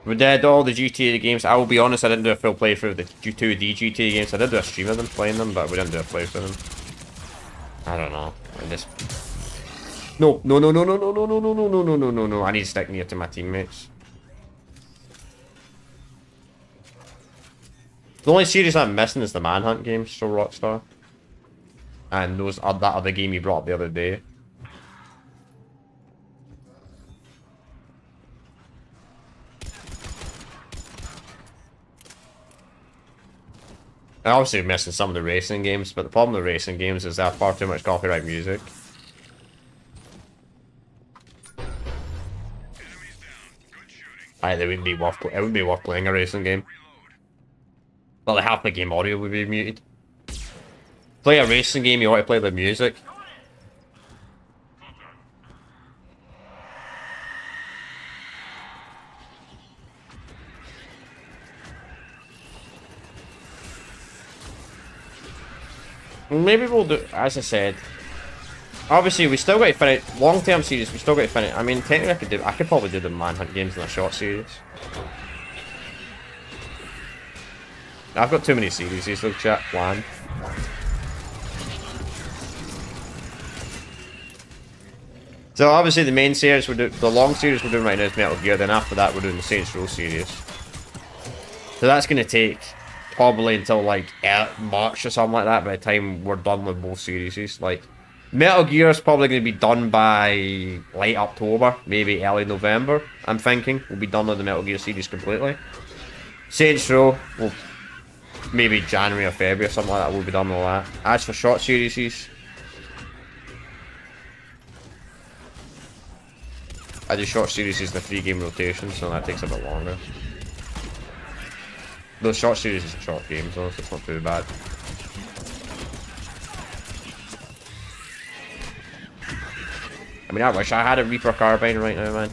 We did all the GTA games. I will be honest, I didn't do a full playthrough of the 2D GTA games. I did do a stream of them playing them, but we didn't do a playthrough of them. I don't know. I just... No. I need to stick near to my teammates. The only series I'm missing is the Manhunt games, so Rockstar. And that other game you brought up the other day. I'm obviously missing some of the racing games, but the problem with racing games is they have far too much copyright music. They wouldn't be worth it wouldn't be worth playing a racing game. Well, half the game audio would be muted. Play a racing game, you want to play the music. Maybe we'll do, as I said. Obviously, we still got to finish long-term series. We still got to finish. I mean, technically, I could probably do the Manhunt games in a short series. I've got too many series. These little chat plan. So obviously, the main series the long series we're doing right now is Metal Gear. Then after that, we're doing the Saints Row series. So that's going to take probably until like March or something like that by the time we're done with both series. Like, Metal Gear is probably going to be done by late October, maybe early November, I'm thinking. We'll be done with the Metal Gear series completely. Saints Row, well, maybe January or February or something like that, we'll be done with all that. As for short series, I do short series in a 3-game rotation, so that takes a bit longer. Those short series is short games though, so it's not too bad. I mean, I wish I had a Reaper carbine right now, man.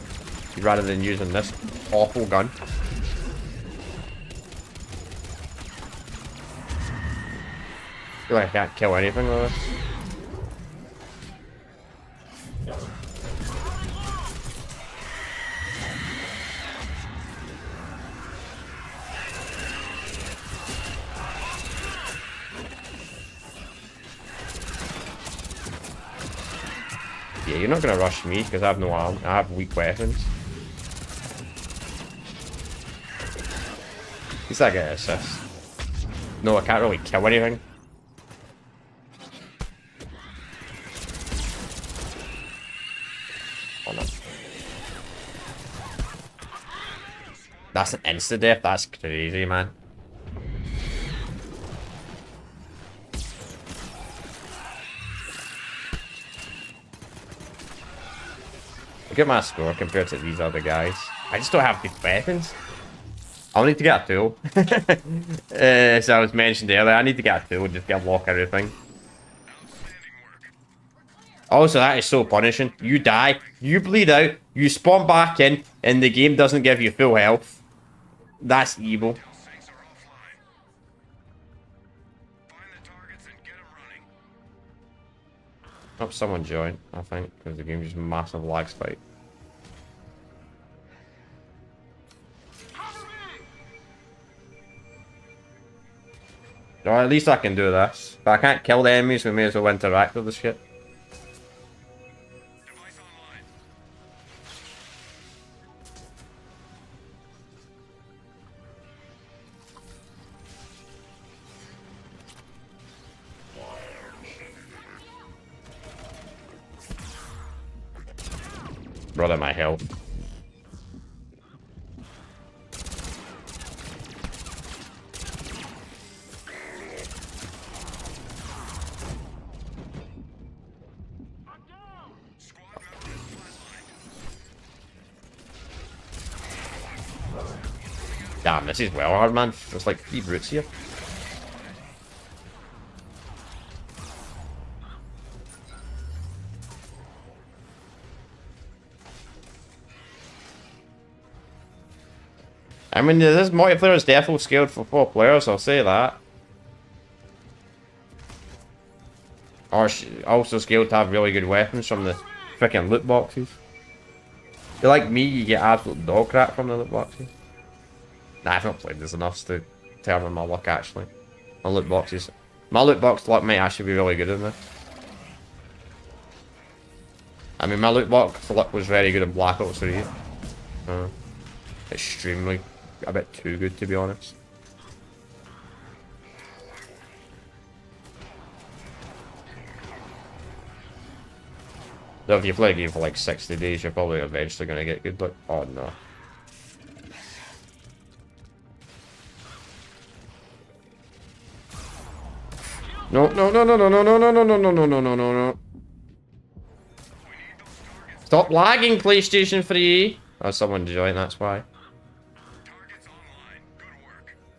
Rather than using this awful gun. I feel like I can't kill anything with this. Yeah, you're not gonna rush me because I have no arm. I have weak weapons. He's that guy assist. No, I can't really kill anything. Oh no. That's an insta-death, that's crazy, man. Look at my score compared to these other guys. I just don't have good weapons. I'll need to get a tool. As I was mentioned earlier, I need to get a tool and just get lock everything. Also, that is so punishing. You die, you bleed out, you spawn back in, and the game doesn't give you full health. That's evil. Oh, someone joined, I think, because the game just massive lag spike. Or at least I can do this. But I can't kill the enemies, we may as well interact with the shit. Brother, my health. Damn, this is well hard, man. There's like 3 brutes here. I mean, this multiplayer is definitely scaled for 4 players, I'll say that. Or also scaled to have really good weapons from the freaking loot boxes. If you're like me, you get absolute dog crap from the loot boxes. Nah, I've not played this enough to determine my luck, actually. My loot boxes. My loot box luck might actually be really good in this. I mean, my loot box luck was very good in Black Ops 3. Extremely, a bit too good, to be honest. Though if you play a game for like 60 days, you're probably eventually going to get good luck. Oh no. No, no, no, no, no, no, no, no, no, no, no, no, no, no, no, no. Stop lagging, PlayStation 3. Oh, someone joined, that's why.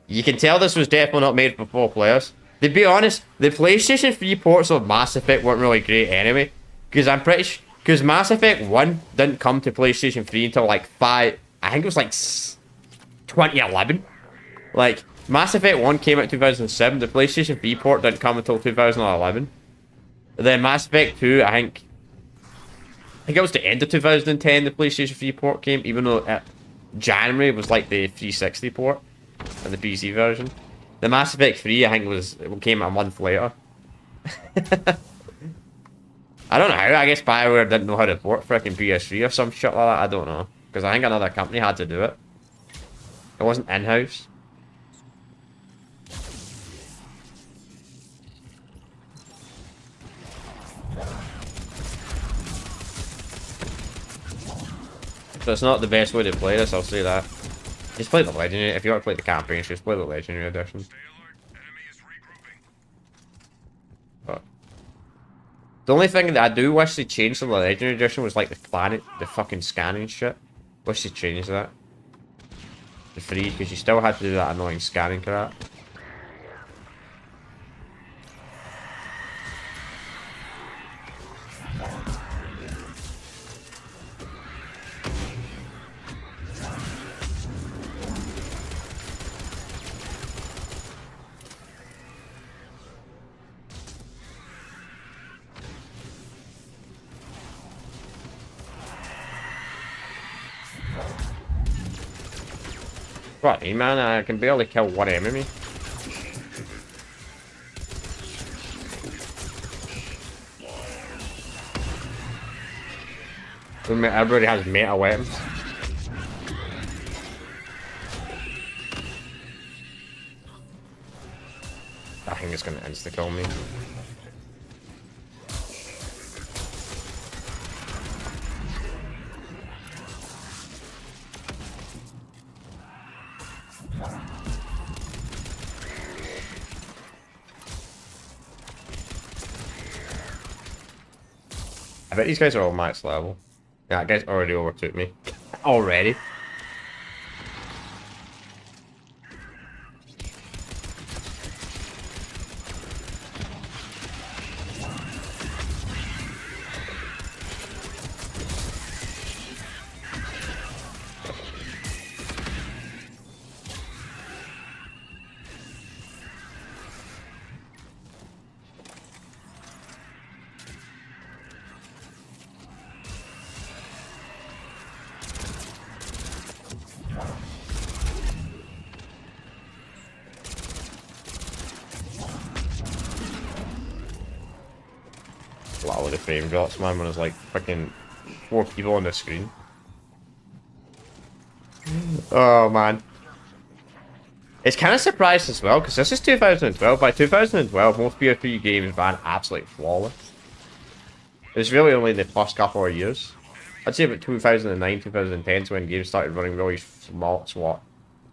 You can tell this was definitely not made for 4 players. To be honest, the PlayStation 3 ports of Mass Effect weren't really great anyway. Because I'm pretty sure... Because Mass Effect 1 didn't come to PlayStation 3 until like 5... I think it was like 2011. Like, Mass Effect 1 came out in 2007. The PlayStation 3 port didn't come until 2011. Then Mass Effect 2, I think it was the end of 2010 the PlayStation 3 port came, even though January was like the 360 port and the PC version. The Mass Effect 3, I think, it came a month later. I don't know how. I guess bioware didn't know how to port freaking PS3 or some shit like that. I don't know. Because I think another company had to do it. It wasn't in-house. So it's not the best way to play this, I'll say that. Just play the Legendary. If you want to play the campaign, just play the Legendary Edition. But the only thing that I do wish they changed to the Legendary Edition was like the planet, the fucking scanning shit. Wish they changed that. The free, because you still had to do that annoying scanning crap. Right, man, I can barely kill one enemy. Everybody has meta weapons. I think it's gonna insta-kill me. I bet these guys are all max level. Yeah, that guy's already overtook me. Already? Wow, the frame drops, man, when there's like fucking 4 people on the screen. Oh, man. It's kind of surprised as well, because this is 2012. By 2012, most PS3 games ran absolutely flawless. It's really only the past couple of years. I'd say about 2009, 2010 when games started running really smart,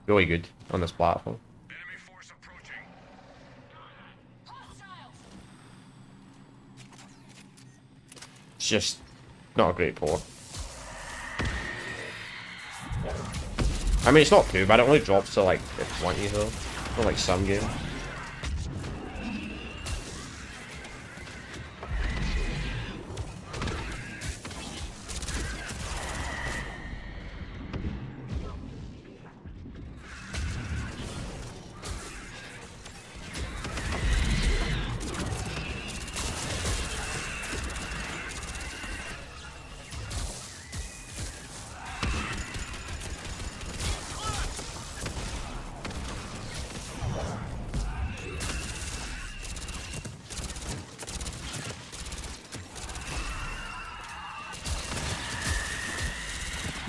really good on this platform. Enemy force approaching. It's just not a great port. I mean, it's not too bad. It only drops to like 20 though. Not like some games.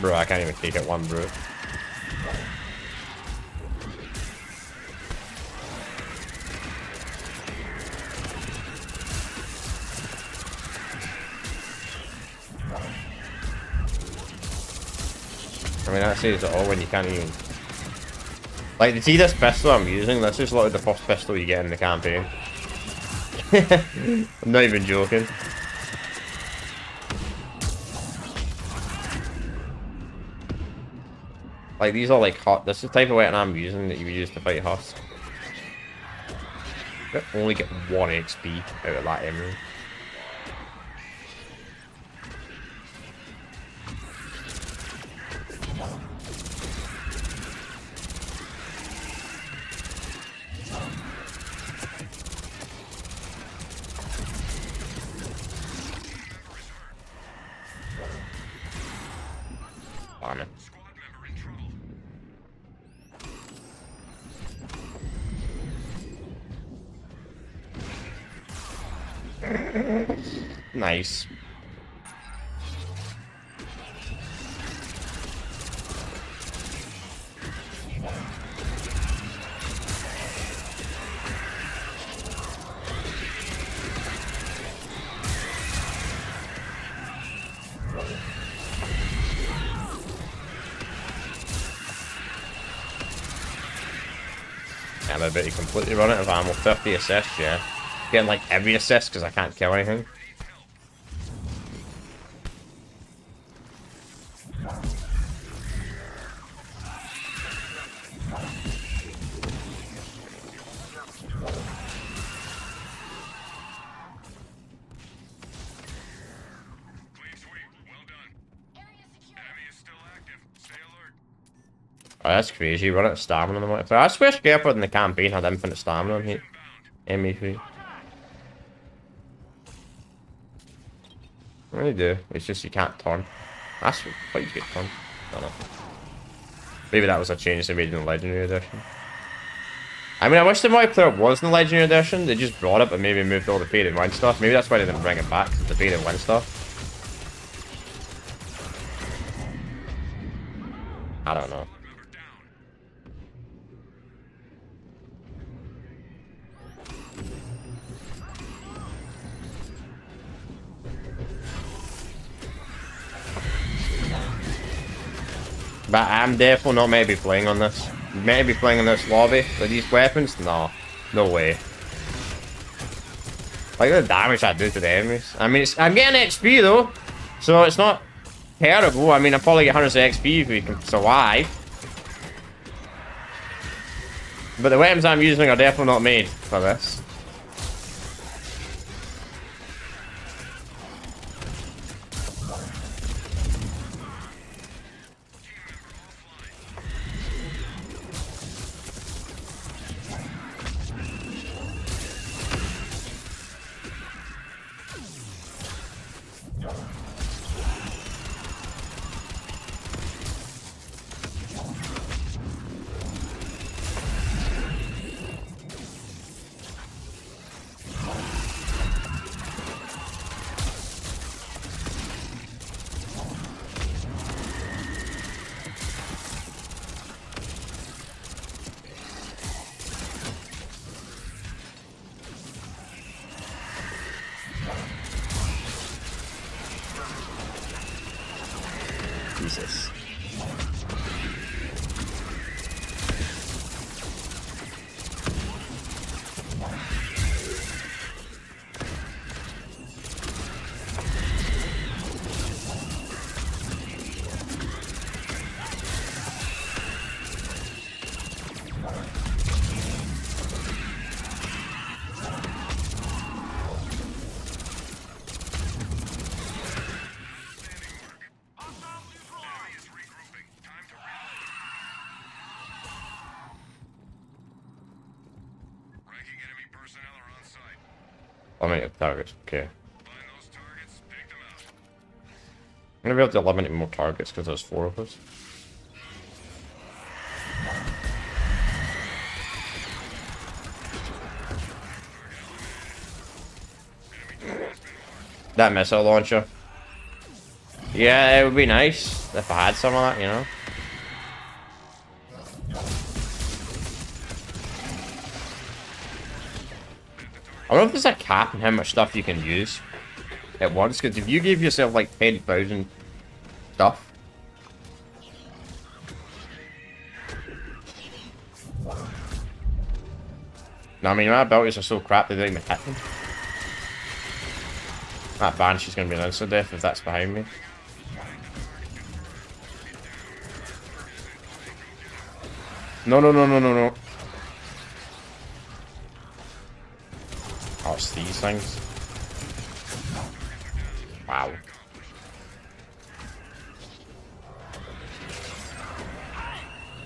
Bro, I can't even take it one, bro. I mean, that says it all when you can't even... Like, you see this pistol I'm using? This is like the first pistol you get in the campaign. I'm not even joking. Like, these are like hot. This is the type of weapon I'm using that you would use to fight Husk. You only get 1 XP out of that emerald. Damn it. Squad member in trouble. Nice. I'm a bit completely run out of ammo. 50 assists, yeah. Getting like every assist because I can't kill anything. Clean sweep. Well done. Enemy is still active. Stay alert. Oh, that's crazy. Run out of stamina on the modifier. I swear Scareford in the campaign had infinite stamina on here. ME3. I really do. It's just you can't turn. That's quite good turn. I don't know. Maybe that was a change they made in the Legendary Edition. I mean, I wish the multiplayer was in the Legendary Edition. They just brought it but maybe moved all the pay to win stuff. Maybe that's why they didn't bring it back, the pay to win stuff. I don't know. But I'm definitely not meant to be playing on this. Meant to be playing in this lobby with these weapons? No. No way. Like the damage I do to the enemies. I mean, I'm getting XP though, so it's not terrible. I mean, I probably get hundreds of XP if we can survive. But the weapons I'm using are definitely not made for this. Jesus. Eliminate targets, okay. I'm gonna be able to eliminate more targets because there's 4 of us. That missile launcher. Yeah, it would be nice if I had some of that, you know? I wonder if there's a cap on how much stuff you can use at once, because if you give yourself like 10,000 stuff. No, I mean, my abilities are so crap they don't even hit them. That Banshee's gonna be an instant death if that's behind me. No, no, no, no, no, no. Oh, it's these things. Wow.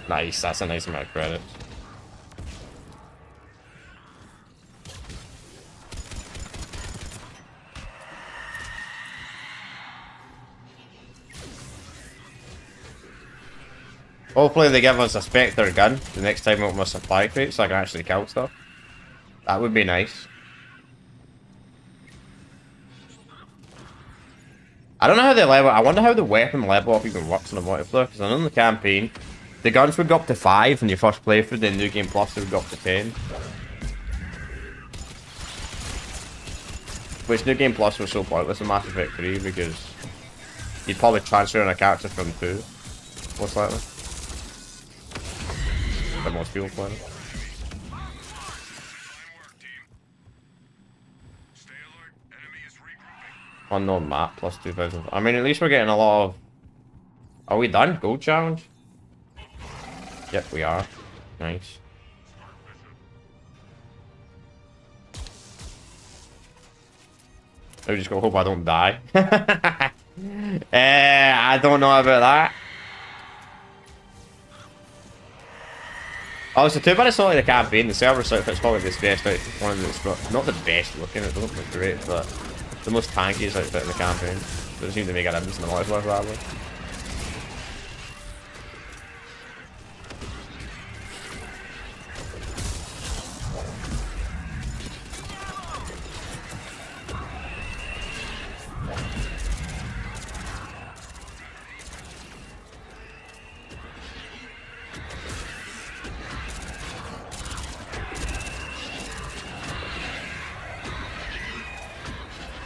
Nice, that's a nice amount of credit. Hopefully they give us a Spectre gun the next time we open a supply crate so I can actually kill stuff. That would be nice. I don't know how they level. I wonder how the weapon level up even works in the multiplayer, because I know in the campaign, the guns would go up to 5 in your first playthrough, then New Game Plus they would go up to 10. Which New Game Plus was so pointless in Mass Effect 3, because you'd probably transfer in a character from 2, most likely. But most people play it. Unknown map plus 2,000. I mean, at least we're getting a lot of... Are we done? Gold challenge? Yep, we are. Nice. I just go hope I don't die. I don't know about that. Oh, so too bad it's not like the campaign. The server outfit's probably the best out. One of the, not the best looking. It doesn't look great, but the most tankiest outfit in the campaign. Doesn't seem to make a difference in the multiplayer, rather.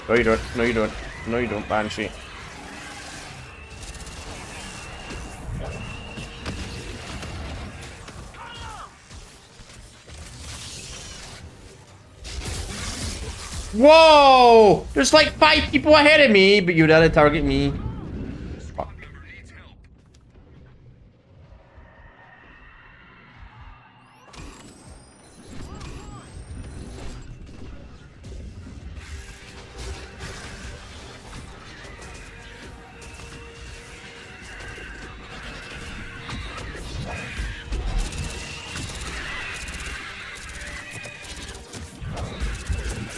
No, you don't. No, you don't. No, you don't, Banshee. Whoa! There's like 5 people ahead of me, but you didn't target me. Fuck. Member needs help.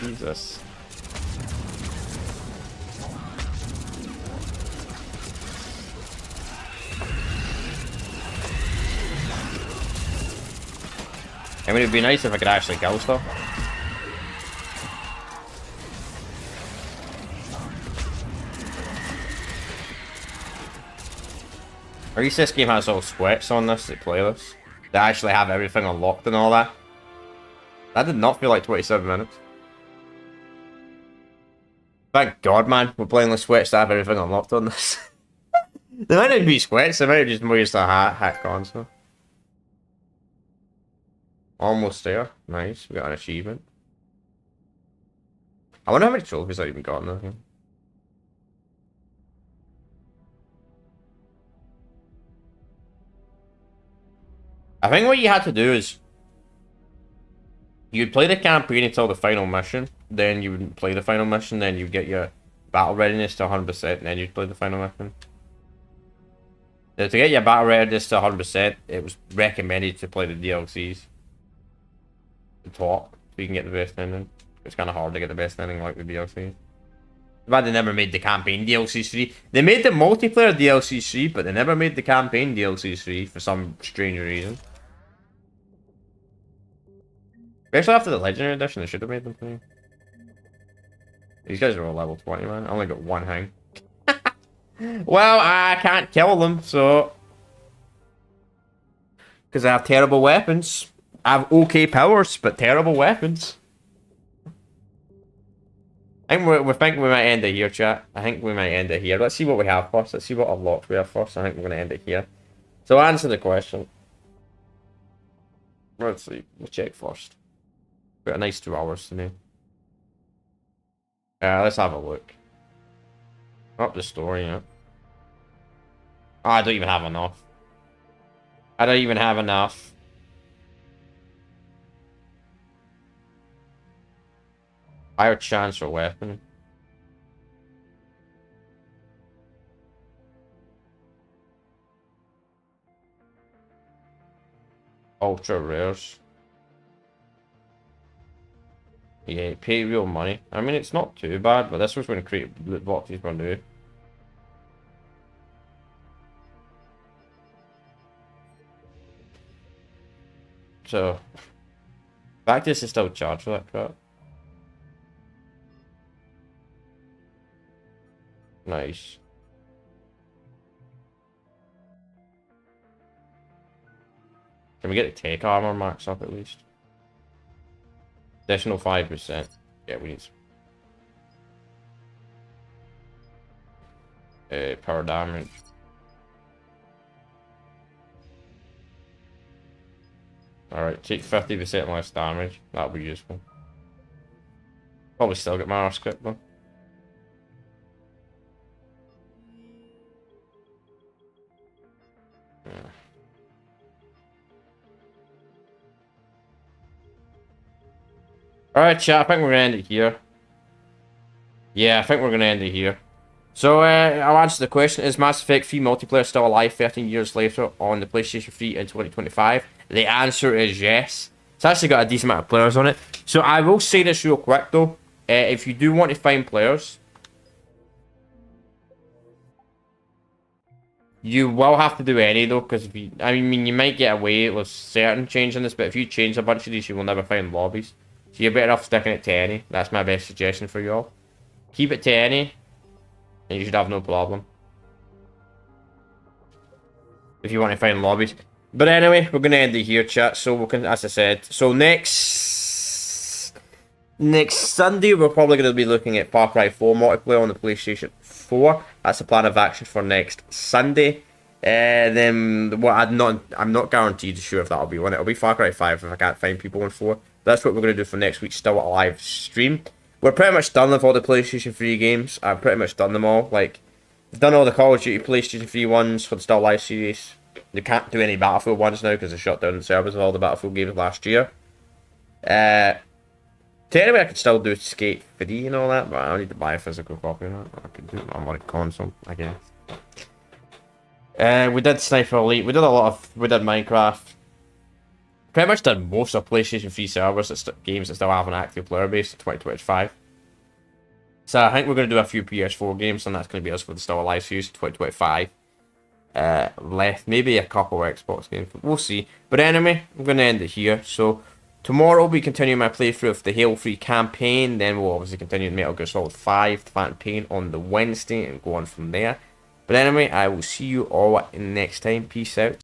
Jesus. I mean, it'd be nice if I could actually kill stuff. At least this game has all sweats on this that play this. They actually have everything unlocked and all that. That did not feel like 27 minutes. Thank God, man. We're playing with sweats to have everything unlocked on this. They might not be sweats, they might have just used a hack console. Almost there. Nice. We got an achievement. I wonder how many trophies I even got in this game. I think what you had to do is you'd play the campaign until the final mission, then you would play the final mission, then you'd get your battle readiness to 100%, and then you'd play the final mission. Now, to get your battle readiness to 100%, it was recommended to play the DLCs. The top, so you can get the best ending. It's kind of hard to get the best ending like the DLCs. But they never made the campaign DLCs free. They made the multiplayer DLCs free, but they never made the campaign DLCs free for some strange reason. Especially after the Legendary Edition, they should have made them free. These guys are all level 20, man. I only got one hang. Well, I can't kill them, so... Because I have terrible weapons. I have okay powers, but terrible weapons. I think we think we might end it here, chat. I think we might end it here. Let's see what we have first. Let's see what unlocks we have first. I think we're going to end it here. So answer the question. Let's see. We'll check first. Got a nice 2 hours today. Let's have a look. Up the story, yeah. Oh, I don't even have enough. I don't even have enough. Higher chance for weapon. Ultra rares. Yeah, pay real money. I mean, it's not too bad, but this was when create loot boxes were new. So, Bactus is still charged for that crap. Nice. Can we get the take armor max up at least? Additional 5%. Yeah, we need some. Power damage. Alright, take 50% less damage. That'll be useful. Probably still get my arse script though. Yeah. Alright, chat, I think we're gonna end it here. Yeah, I think we're gonna end it here. So, I'll answer the question. Is Mass Effect 3 multiplayer still alive 13 years later on the PlayStation 3 in 2025? The answer is yes. It's actually got a decent amount of players on it. So, I will say this real quick, though. If you do want to find players, you will have to do any, though, because I mean, you might get away with certain changing this, but if you change a bunch of these, you will never find lobbies. So, you're better off sticking it to any. That's my best suggestion for you all. Keep it to any. And you should have no problem. If you want to find lobbies. But anyway, we're going to end it here, chat. So, we can, as I said, so next Sunday, we're probably going to be looking at Far Cry 4 multiplayer on the PlayStation 4. That's the plan of action for next Sunday. Then, what I'm not guaranteed sure if that'll be one. It'll be Far Cry 5 if I can't find people on 4. That's what we're going to do for next week's Still Alive stream. we're pretty much done with all the PlayStation 3 games. I've pretty much done them all. Like, I've done all the Call of Duty PlayStation 3 ones for the Star Live series. You can't do any Battlefield ones now because they shut down the servers of all the Battlefield games last year. Technically, I could still do Skate 3 and all that, but I need to buy a physical copy of that. I could do it on my console, I guess. We did Sniper Elite. We did Minecraft. Pretty much did most of PlayStation 3 servers, games that still have an active player base in 2025. So I think we're going to do a few PS4 games, and that's going to be us for the Still Alive series 2025. Left maybe a couple of Xbox games, but we'll see. But anyway, I'm going to end it here. So tomorrow we continue my playthrough of the Halo 3 campaign. Then we'll obviously continue Metal Gear Solid 5 the Phantom Pain on the Wednesday and go on from there. But anyway, I will see you all next time. Peace out.